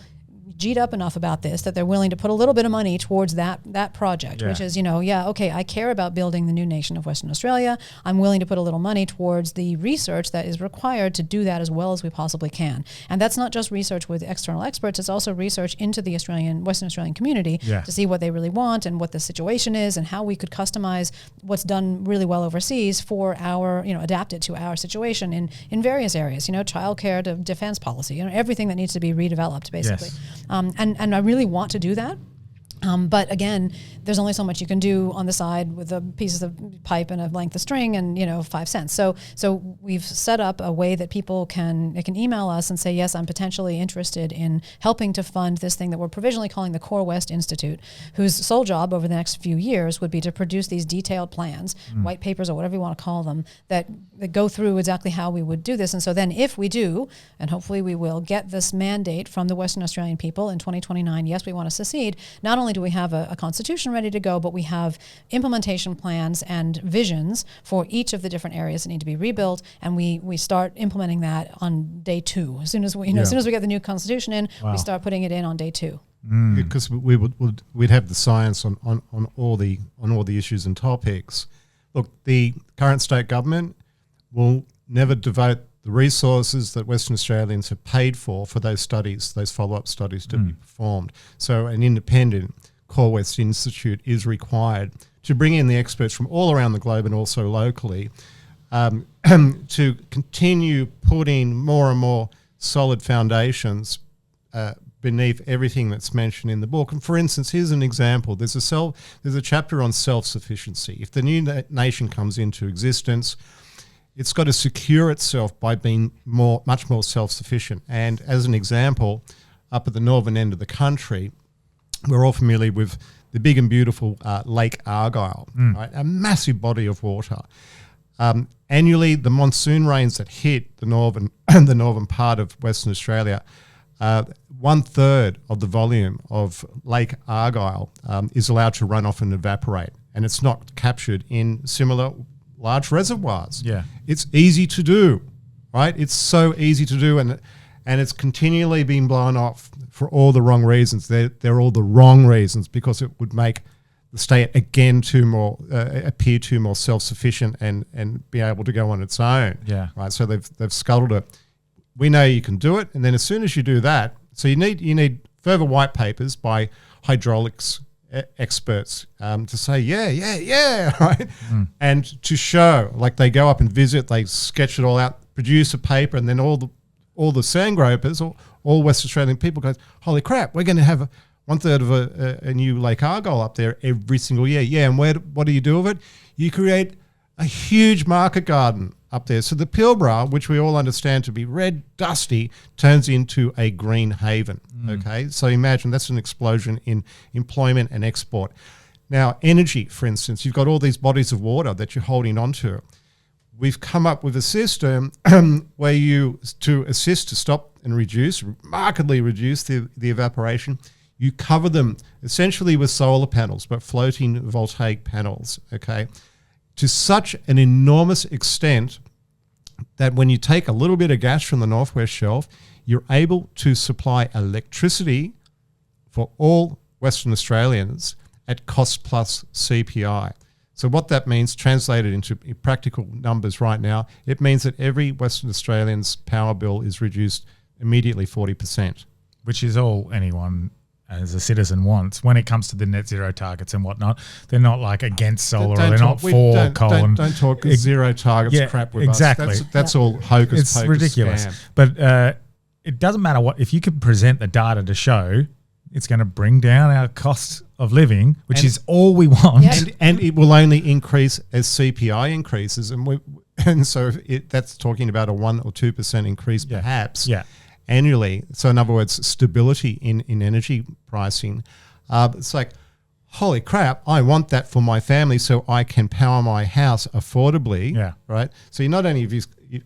S2: G'd up enough about this that they're willing to put a little bit of money towards that project, which is, I care about building the new nation of Western Australia. I'm willing to put a little money towards the research that is required to do that as well as we possibly can. And that's not just research with external experts, it's also research into the Western Australian community to see what they really want and what the situation is and how we could customize what's done really well overseas for our, adapt it to our situation in various areas, childcare to defense policy, everything that needs to be redeveloped, basically. Yes. And I really want to do that. But again, there's only so much you can do on the side with the pieces of pipe and a length of string and 5 cents. So we've set up a way that people can email us and say, yes, I'm potentially interested in helping to fund this thing that we're provisionally calling the Core West Institute, whose sole job over the next few years would be to produce these detailed plans, white papers or whatever you want to call them, that go through exactly how we would do this. And so then if we do, and hopefully we will, get this mandate from the Western Australian people in 2029, yes, we want to secede, not only do we have a constitution ready to go, but we have implementation plans and visions for each of the different areas that need to be rebuilt, and we start implementing that on day 2. As soon as we get the new constitution in, we start putting it in on day 2.
S3: Because we'd have the science on all the issues and topics. Look, the current state government will never devote the resources that Western Australians have paid for those studies, those follow-up studies to be performed. So an independent Core West Institute is required to bring in the experts from all around the globe and also locally to continue putting more and more solid foundations beneath everything that's mentioned in the book. And for instance, here's an example. There's a chapter on self-sufficiency. If the new nation comes into existence, it's got to secure itself by being much more self-sufficient. And as an example, up at the northern end of the country, we're all familiar with the big and beautiful Lake Argyle, right? A massive body of water. Annually, the monsoon rains that hit the northern part of Western Australia, 1/3 of the volume of Lake Argyle is allowed to run off and evaporate, and it's not captured in similar large reservoirs. Yeah, it's easy to do, right? It's so easy to do, and it's continually being blown off for all the wrong reasons. They're all the wrong reasons, because it would make the state again appear too more self-sufficient and be able to go on its own. Yeah, right. So they've scuttled it. We know you can do it, and then as soon as you do that, so you need further white papers by hydraulics experts to say, yeah, right? And to show, like they go up and visit, they sketch it all out, produce a paper, and then all the sand gropers, all West Australian people goes, holy crap, we're going to have 1/3 of a new Lake Argyle up there every single year. Yeah, and what do you do with it? You create a huge market garden up there. So the Pilbara, which we all understand to be red, dusty, turns into a green haven, okay? So imagine that's an explosion in employment and export. Now, energy, for instance, you've got all these bodies of water that you're holding onto. We've come up with a system where to assist to stop and markedly reduce the evaporation, you cover them essentially with solar panels, but floating voltaic panels, okay? To such an enormous extent that when you take a little bit of gas from the Northwest Shelf, you're able to supply electricity for all Western Australians at cost plus CPI. So what that means, translated into practical numbers right now, it means that every Western Australian's power bill is reduced immediately 40%.
S1: Which is all anyone as a citizen wants when it comes to the net zero targets and whatnot. They're not like against solar, or they're not for coal.
S3: Don't talk zero targets crap with
S1: exactly.
S3: us. That's all hocus
S1: It's
S3: pocus
S1: ridiculous.
S3: scam.
S1: But it doesn't matter what, if you can present the data to show it's going to bring down our cost of living, which is all we want.
S2: Yep.
S3: And it will only increase as CPI increases. And so that's talking about a 1 or 2% increase perhaps.
S1: Yeah.
S3: Annually. So in other words, stability in energy pricing. It's like, holy crap, I want that for my family so I can power my house affordably.
S1: Yeah.
S3: Right. So you not only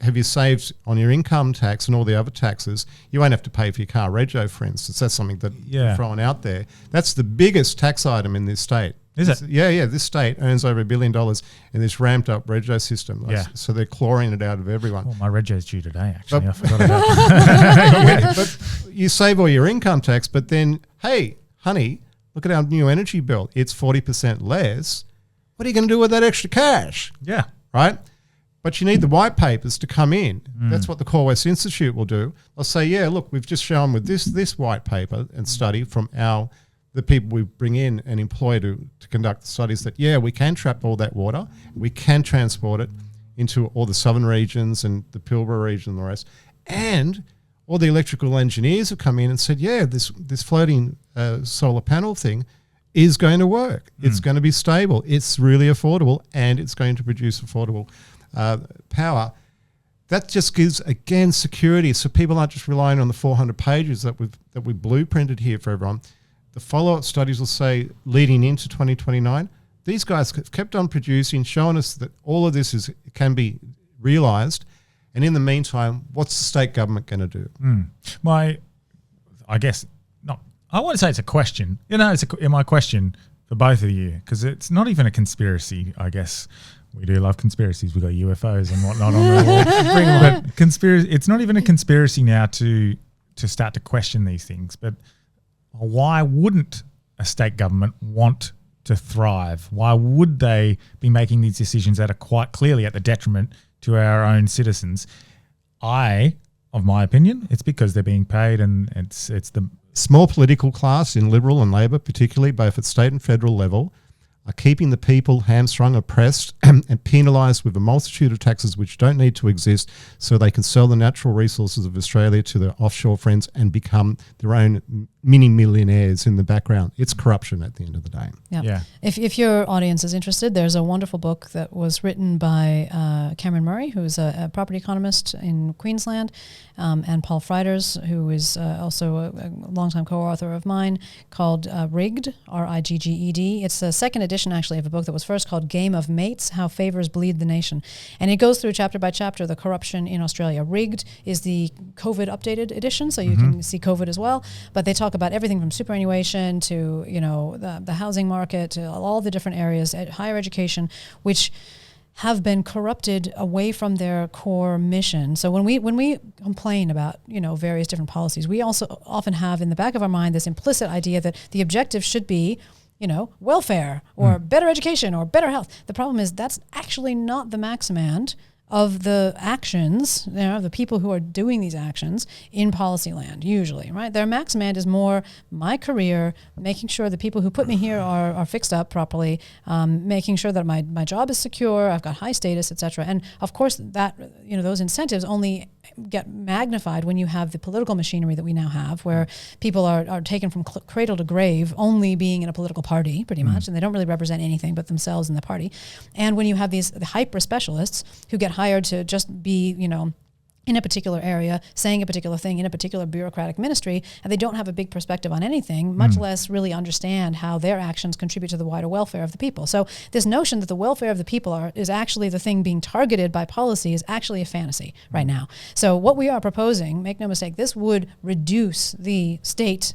S3: have you saved on your income tax and all the other taxes, you won't have to pay for your car rego, for instance. That's something that you're throwing out there. That's the biggest tax item in this state.
S1: Is it?
S3: Yeah. This state earns over $1 billion in this ramped up rego system.
S1: Yeah.
S3: So they're clawing it out of everyone.
S1: Well, my rego's due today, actually. I forgot about that.
S3: But you save all your income tax, but then, hey, honey, look at our new energy bill. It's 40% less. What are you going to do with that extra cash?
S1: Yeah.
S3: Right? But you need the white papers to come in. That's what the Core West Institute will do. They'll say, yeah, look, we've just shown with this white paper and study from the people we bring in and employ to conduct the studies that, yeah, we can trap all that water. We can transport it into all the southern regions and the Pilbara region and the rest. And all the electrical engineers have come in and said, yeah, this floating solar panel thing is going to work. It's going to be stable. It's really affordable, and it's going to produce affordable power. That just gives, again, security, so people aren't just relying on the 400 pages that we've blueprinted here for everyone. The follow-up studies will say, leading into 2029, these guys have kept on producing, showing us that all of this can be realised. And in the meantime, what's the state government going to do?
S1: I guess not. I want to say it's a question. It's my question for both of you, because it's not even a conspiracy. I guess we do love conspiracies. We've got UFOs and whatnot on the wall. But conspiracy. It's not even a conspiracy now to start to question these things. But why wouldn't a state government want to thrive? Why would they be making these decisions that are quite clearly at the detriment to our own citizens? Of my opinion, it's because they're being paid, and it's the
S3: small political class in Liberal and Labor, particularly both at state and federal level, are keeping the people hamstrung, oppressed, and penalised with a multitude of taxes which don't need to exist, so they can sell the natural resources of Australia to their offshore friends and become their own mini millionaires in the background. It's corruption at the end of the day.
S2: Yeah. If your audience is interested, there's a wonderful book that was written by Cameron Murray, who's a property economist in Queensland, and Paul Freiders, who is also a longtime co-author of mine, called Rigged, R-I-G-G-E-D. It's the second edition, actually, of a book that was first called Game of Mates, How Favours Bleed the Nation. And it goes through chapter by chapter the corruption in Australia. Rigged is the COVID updated edition, so you can see COVID as well. But they talk about everything from superannuation to, the housing market, to all the different areas, higher education, which have been corrupted away from their core mission. So when we complain about, various different policies, we also often have in the back of our mind this implicit idea that the objective should be, welfare or better education or better health. The problem is that's actually not the maximand of the actions, the people who are doing these actions in policy land, usually, right? Their max demand is more my career, making sure the people who put me here are fixed up properly, making sure that my job is secure, I've got high status, etc. And of course, that those incentives only get magnified when you have the political machinery that we now have, where people are taken from cradle to grave, only being in a political party, pretty much, and they don't really represent anything but themselves and the party. And when you have the hyper specialists who get hired to just be, in a particular area, saying a particular thing in a particular bureaucratic ministry, and they don't have a big perspective on anything, much less really understand how their actions contribute to the wider welfare of the people. So this notion that the welfare of the people is actually the thing being targeted by policy is actually a fantasy right now. So what we are proposing, make no mistake, this would reduce the state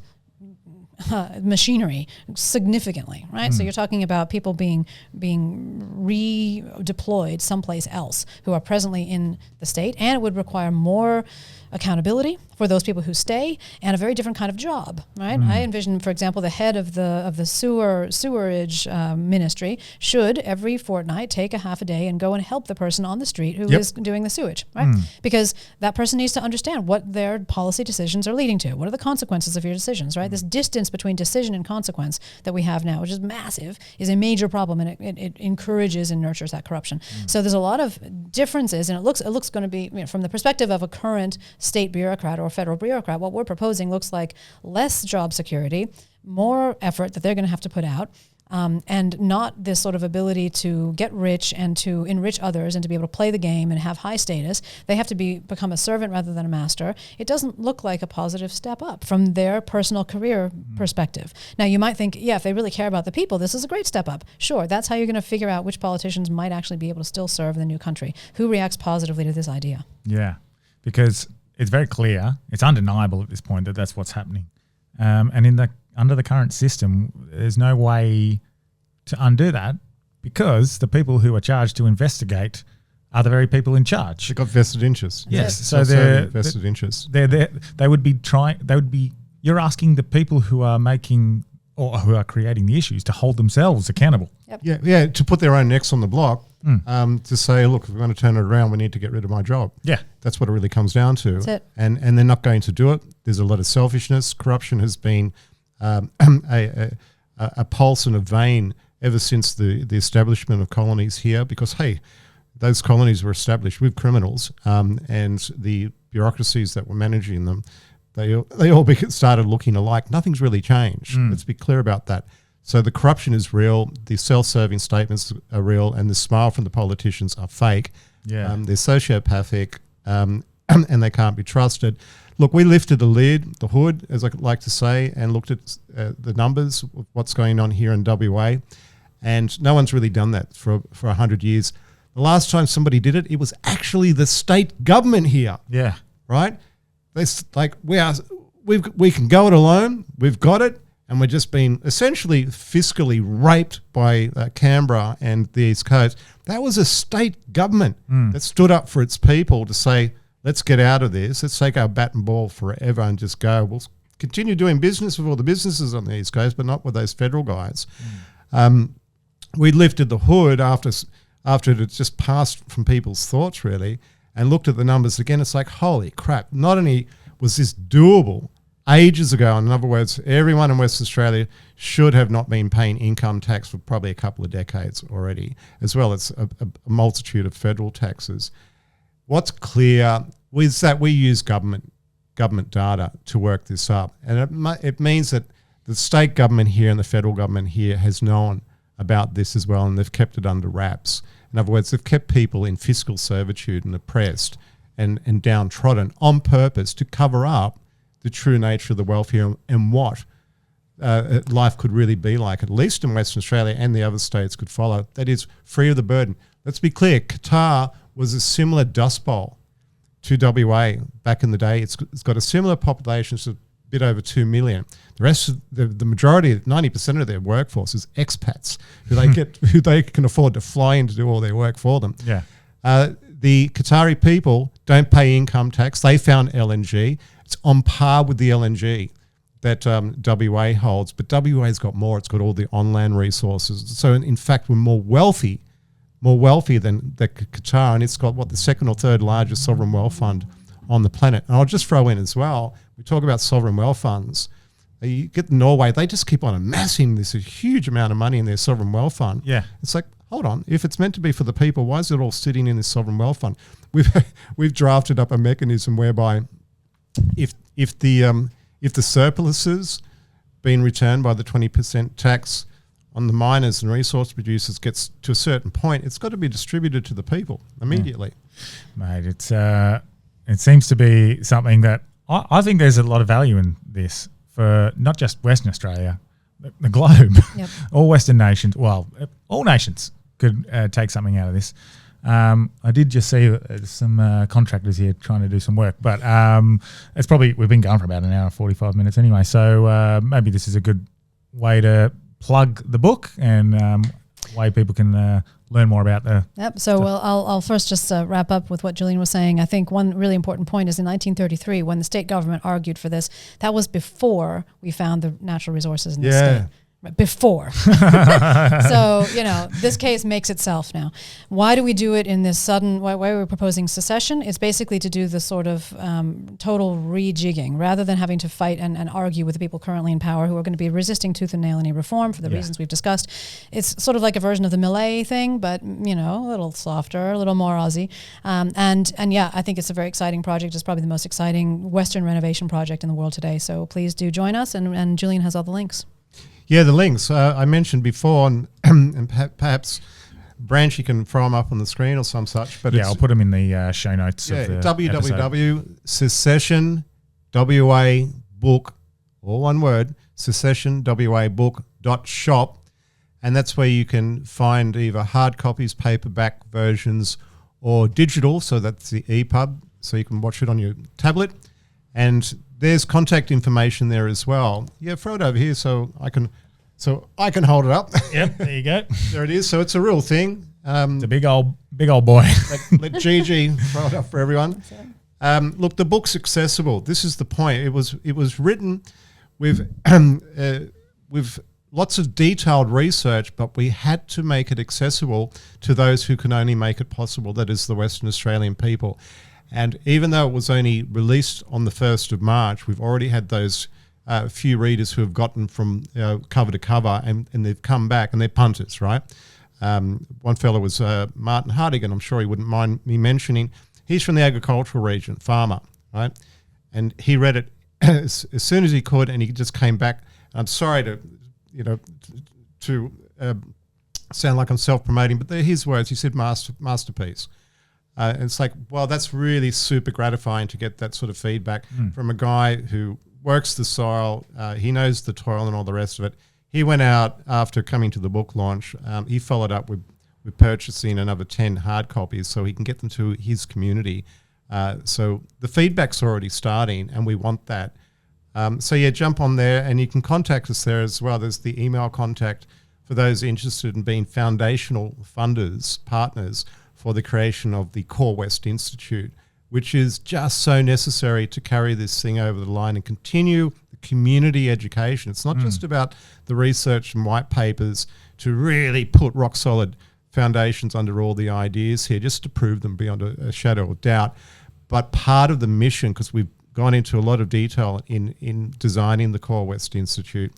S2: machinery significantly, right? So you're talking about people being redeployed someplace else who are presently in the state, and it would require more accountability for those people who stay and a very different kind of job, right? I envision, for example, the head of the sewerage ministry should every fortnight take a half a day and go and help the person on the street who is doing the sewage, right? Because that person needs to understand what their policy decisions are leading to. What are the consequences of your decisions, right? This distance between decision and consequence that we have now, which is massive, is a major problem, and it encourages and nurtures that corruption. So there's a lot of differences, and it looks going to be, from the perspective of a current state bureaucrat or federal bureaucrat, what we're proposing looks like less job security, more effort that they're going to have to put out, and not this sort of ability to get rich and to enrich others and to be able to play the game and have high status. They have to become a servant rather than a master. It doesn't look like a positive step up from their personal career perspective. Now, you might think, if they really care about the people, this is a great step up. Sure, that's how you're going to figure out which politicians might actually be able to still serve the new country. Who reacts positively to this idea?
S1: Yeah, because it's very clear, it's undeniable at this point that that's what's happening. And under the current system, there's no way to undo that, because the people who are charged to investigate are the very people in charge.
S3: They've got vested interests.
S1: Yes, so they're
S3: vested interests.
S1: They would be you're asking the people who are making or who are creating the issues to hold themselves accountable.
S2: Yep.
S3: Yeah, to put their own necks on the block, to say, look, if we're going to turn it around, we need to get rid of my job.
S1: Yeah.
S3: That's what it really comes down to.
S2: That's it.
S3: And they're not going to do it. There's a lot of selfishness. Corruption has been a pulse and a vein ever since the establishment of colonies here, because, hey, those colonies were established with criminals, and the bureaucracies that were managing them, they all started looking alike. Nothing's really changed. Let's be clear about that. So the corruption is real, the self-serving statements are real, and the smile from the politicians are fake.
S1: Yeah.
S3: They're sociopathic, and they can't be trusted. Look, we lifted the lid, the hood, as I like to say, and looked at the numbers of what's going on here in WA, and no one's really done that for 100 years. The last time somebody did it, it was actually the state government here. Yeah. Right? We can go it alone. We've got it. And we're just being essentially fiscally raped by Canberra and the East Coast. That was a state government that stood up for its people to say, let's get out of this. Let's take our bat and ball forever and just go. We'll continue doing business with all the businesses on the East Coast, but not with those federal guys. We lifted the hood after it had just passed from people's thoughts, really, and looked at the numbers again. It's like, holy crap, not only was this doable ages ago, in other words, everyone in Western Australia should have not been paying income tax for probably a couple of decades already, as well as a multitude of federal taxes. What's clear is that we use government data to work this up, and it means that the state government here and the federal government here has known about this as well, and they've kept it under wraps. In other words, they've kept people in fiscal servitude and oppressed and downtrodden on purpose to cover up the true nature of the welfare and what life could really be like, at least in Western Australia, and the other states could follow. That is, free of the burden. Let's be clear, Qatar was a similar dust bowl to WA back in the day. It's got a similar population, it's a bit over 2 million. The rest of the majority, 90% of their workforce is expats who they can afford to fly in to do all their work for them. Yeah. The Qatari people don't pay income tax. They found LNG. It's on par with the LNG that WA holds, but WA's got more. It's got all the on-land resources. So in fact, we're more wealthy more wealthy than Qatar, and it's got the second or third largest sovereign wealth fund on the planet. And I'll just throw in as well, we talk about sovereign wealth funds. You get Norway, they just keep on amassing this huge amount of money in their sovereign wealth fund.
S1: Yeah.
S3: It's like, hold on, if it's meant to be for the people, why is it all sitting in this sovereign wealth fund? We've drafted up a mechanism whereby if the surpluses being returned by the 20% tax on the miners and resource producers gets to a certain point, it's got to be distributed to the people immediately.
S1: Mate, it seems to be something that I think there's a lot of value in this for not just Western Australia, the globe.
S2: Yep.
S1: All Western nations, well, all nations could take something out of this. I did just see some contractors here trying to do some work, but it's probably, we've been going for about an hour and 45 minutes anyway, so maybe this is a good way to plug the book and way people can learn more about the...
S2: Yep. So I'll first just wrap up with what Julian was saying. I think one really important point is in 1933, when the state government argued for this, that was before we found the natural resources in the state. Right, before. So, this case makes itself now. Why do we do it in this sudden, why are we proposing secession? It's basically to do the sort of total rejigging, rather than having to fight and argue with the people currently in power who are going to be resisting tooth and nail any reform for the reasons we've discussed. It's sort of like a version of the Millet thing, but, a little softer, a little more Aussie. And yeah, I think it's a very exciting project. It's probably the most exciting Western renovation project in the world today. So please do join us, and Julian has all the links.
S3: Yeah, the links I mentioned before, and perhaps Branchy can throw them up on the screen or some such. But
S1: I'll put them in the show notes.
S3: Yeah,
S1: of the
S3: www.secession WA book, all one word, secessionwabook.shop, and that's where you can find either hard copies, paperback versions, or digital. So that's the EPUB, so you can watch it on your tablet, and there's contact information there as well. Yeah, throw it over here so I can hold it up.
S1: Yep, there you go.
S3: There it is. So it's a real thing.
S1: It's a big old boy.
S3: let Gigi throw it up for everyone. Look, the book's accessible. This is the point. It was written with lots of detailed research, but we had to make it accessible to those who can only make it possible. That is the Western Australian people. And even though it was only released on the 1st of March, we've already had those few readers who have gotten from cover to cover, and they've come back, and they're punters, right? One fellow was Martin Hardigan. I'm sure he wouldn't mind me mentioning. He's from the agricultural region, farmer, right? And he read it as soon as he could, and he just came back. I'm sorry to sound like I'm self-promoting, but they're his words. He said masterpiece. And it's like, well, that's really super gratifying to get that sort of feedback from a guy who works the soil. He knows the toil and all the rest of it. He went out after coming to the book launch. He followed up with purchasing another 10 hard copies so he can get them to his community. So the feedback's already starting, and we want that. So yeah, jump on there, and you can contact us there as well. There's the email contact for those interested in being foundational funders, partners, for the creation of the Core West Institute, which is just so necessary to carry this thing over the line and continue the community education. It's not just about the research and white papers to really put rock solid foundations under all the ideas here, just to prove them beyond a shadow of doubt. But part of the mission, because we've gone into a lot of detail in designing the Core West Institute,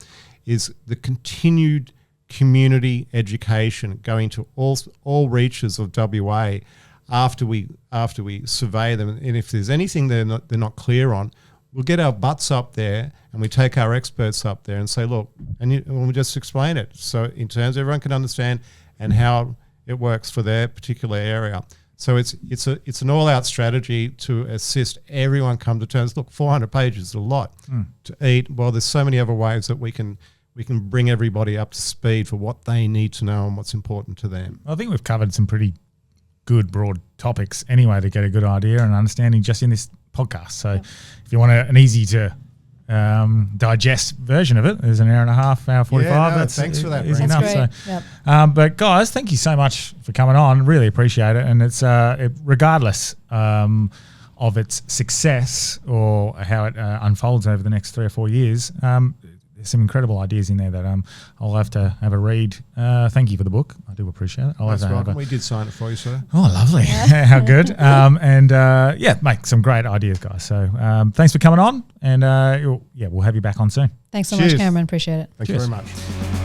S3: is the continued community education going to all reaches of WA after we survey them, and if there's anything they're not clear on, we'll get our butts up there and we take our experts up there and say, look, and we'll just explain it so in terms everyone can understand and how it works for their particular area. So it's an all-out strategy to assist everyone come to terms. Look, 400 pages is a lot to eat. Well, there's so many other ways that we can bring everybody up to speed for what they need to know and what's important to them.
S1: I think we've covered some pretty good broad topics anyway to get a good idea and understanding just in this podcast. So if you want an easy to digest version of it, there's an hour and a half, hour 45.
S3: Thanks for that.
S1: Easy enough.
S2: Great.
S1: So, but guys, thank you so much for coming on. Really appreciate it. And it's regardless of its success or how it unfolds over the next 3 or 4 years, there's some incredible ideas in there that I'll have to have a read. Thank you for the book. I do appreciate it.
S3: That's welcome. We did sign it for you, sir.
S1: Oh, lovely. How good. Make some great ideas, guys. So thanks for coming on, and we'll have you back on soon.
S2: Thanks so
S3: Cheers.
S2: much, Cameron. Appreciate it.
S3: Thank you very much.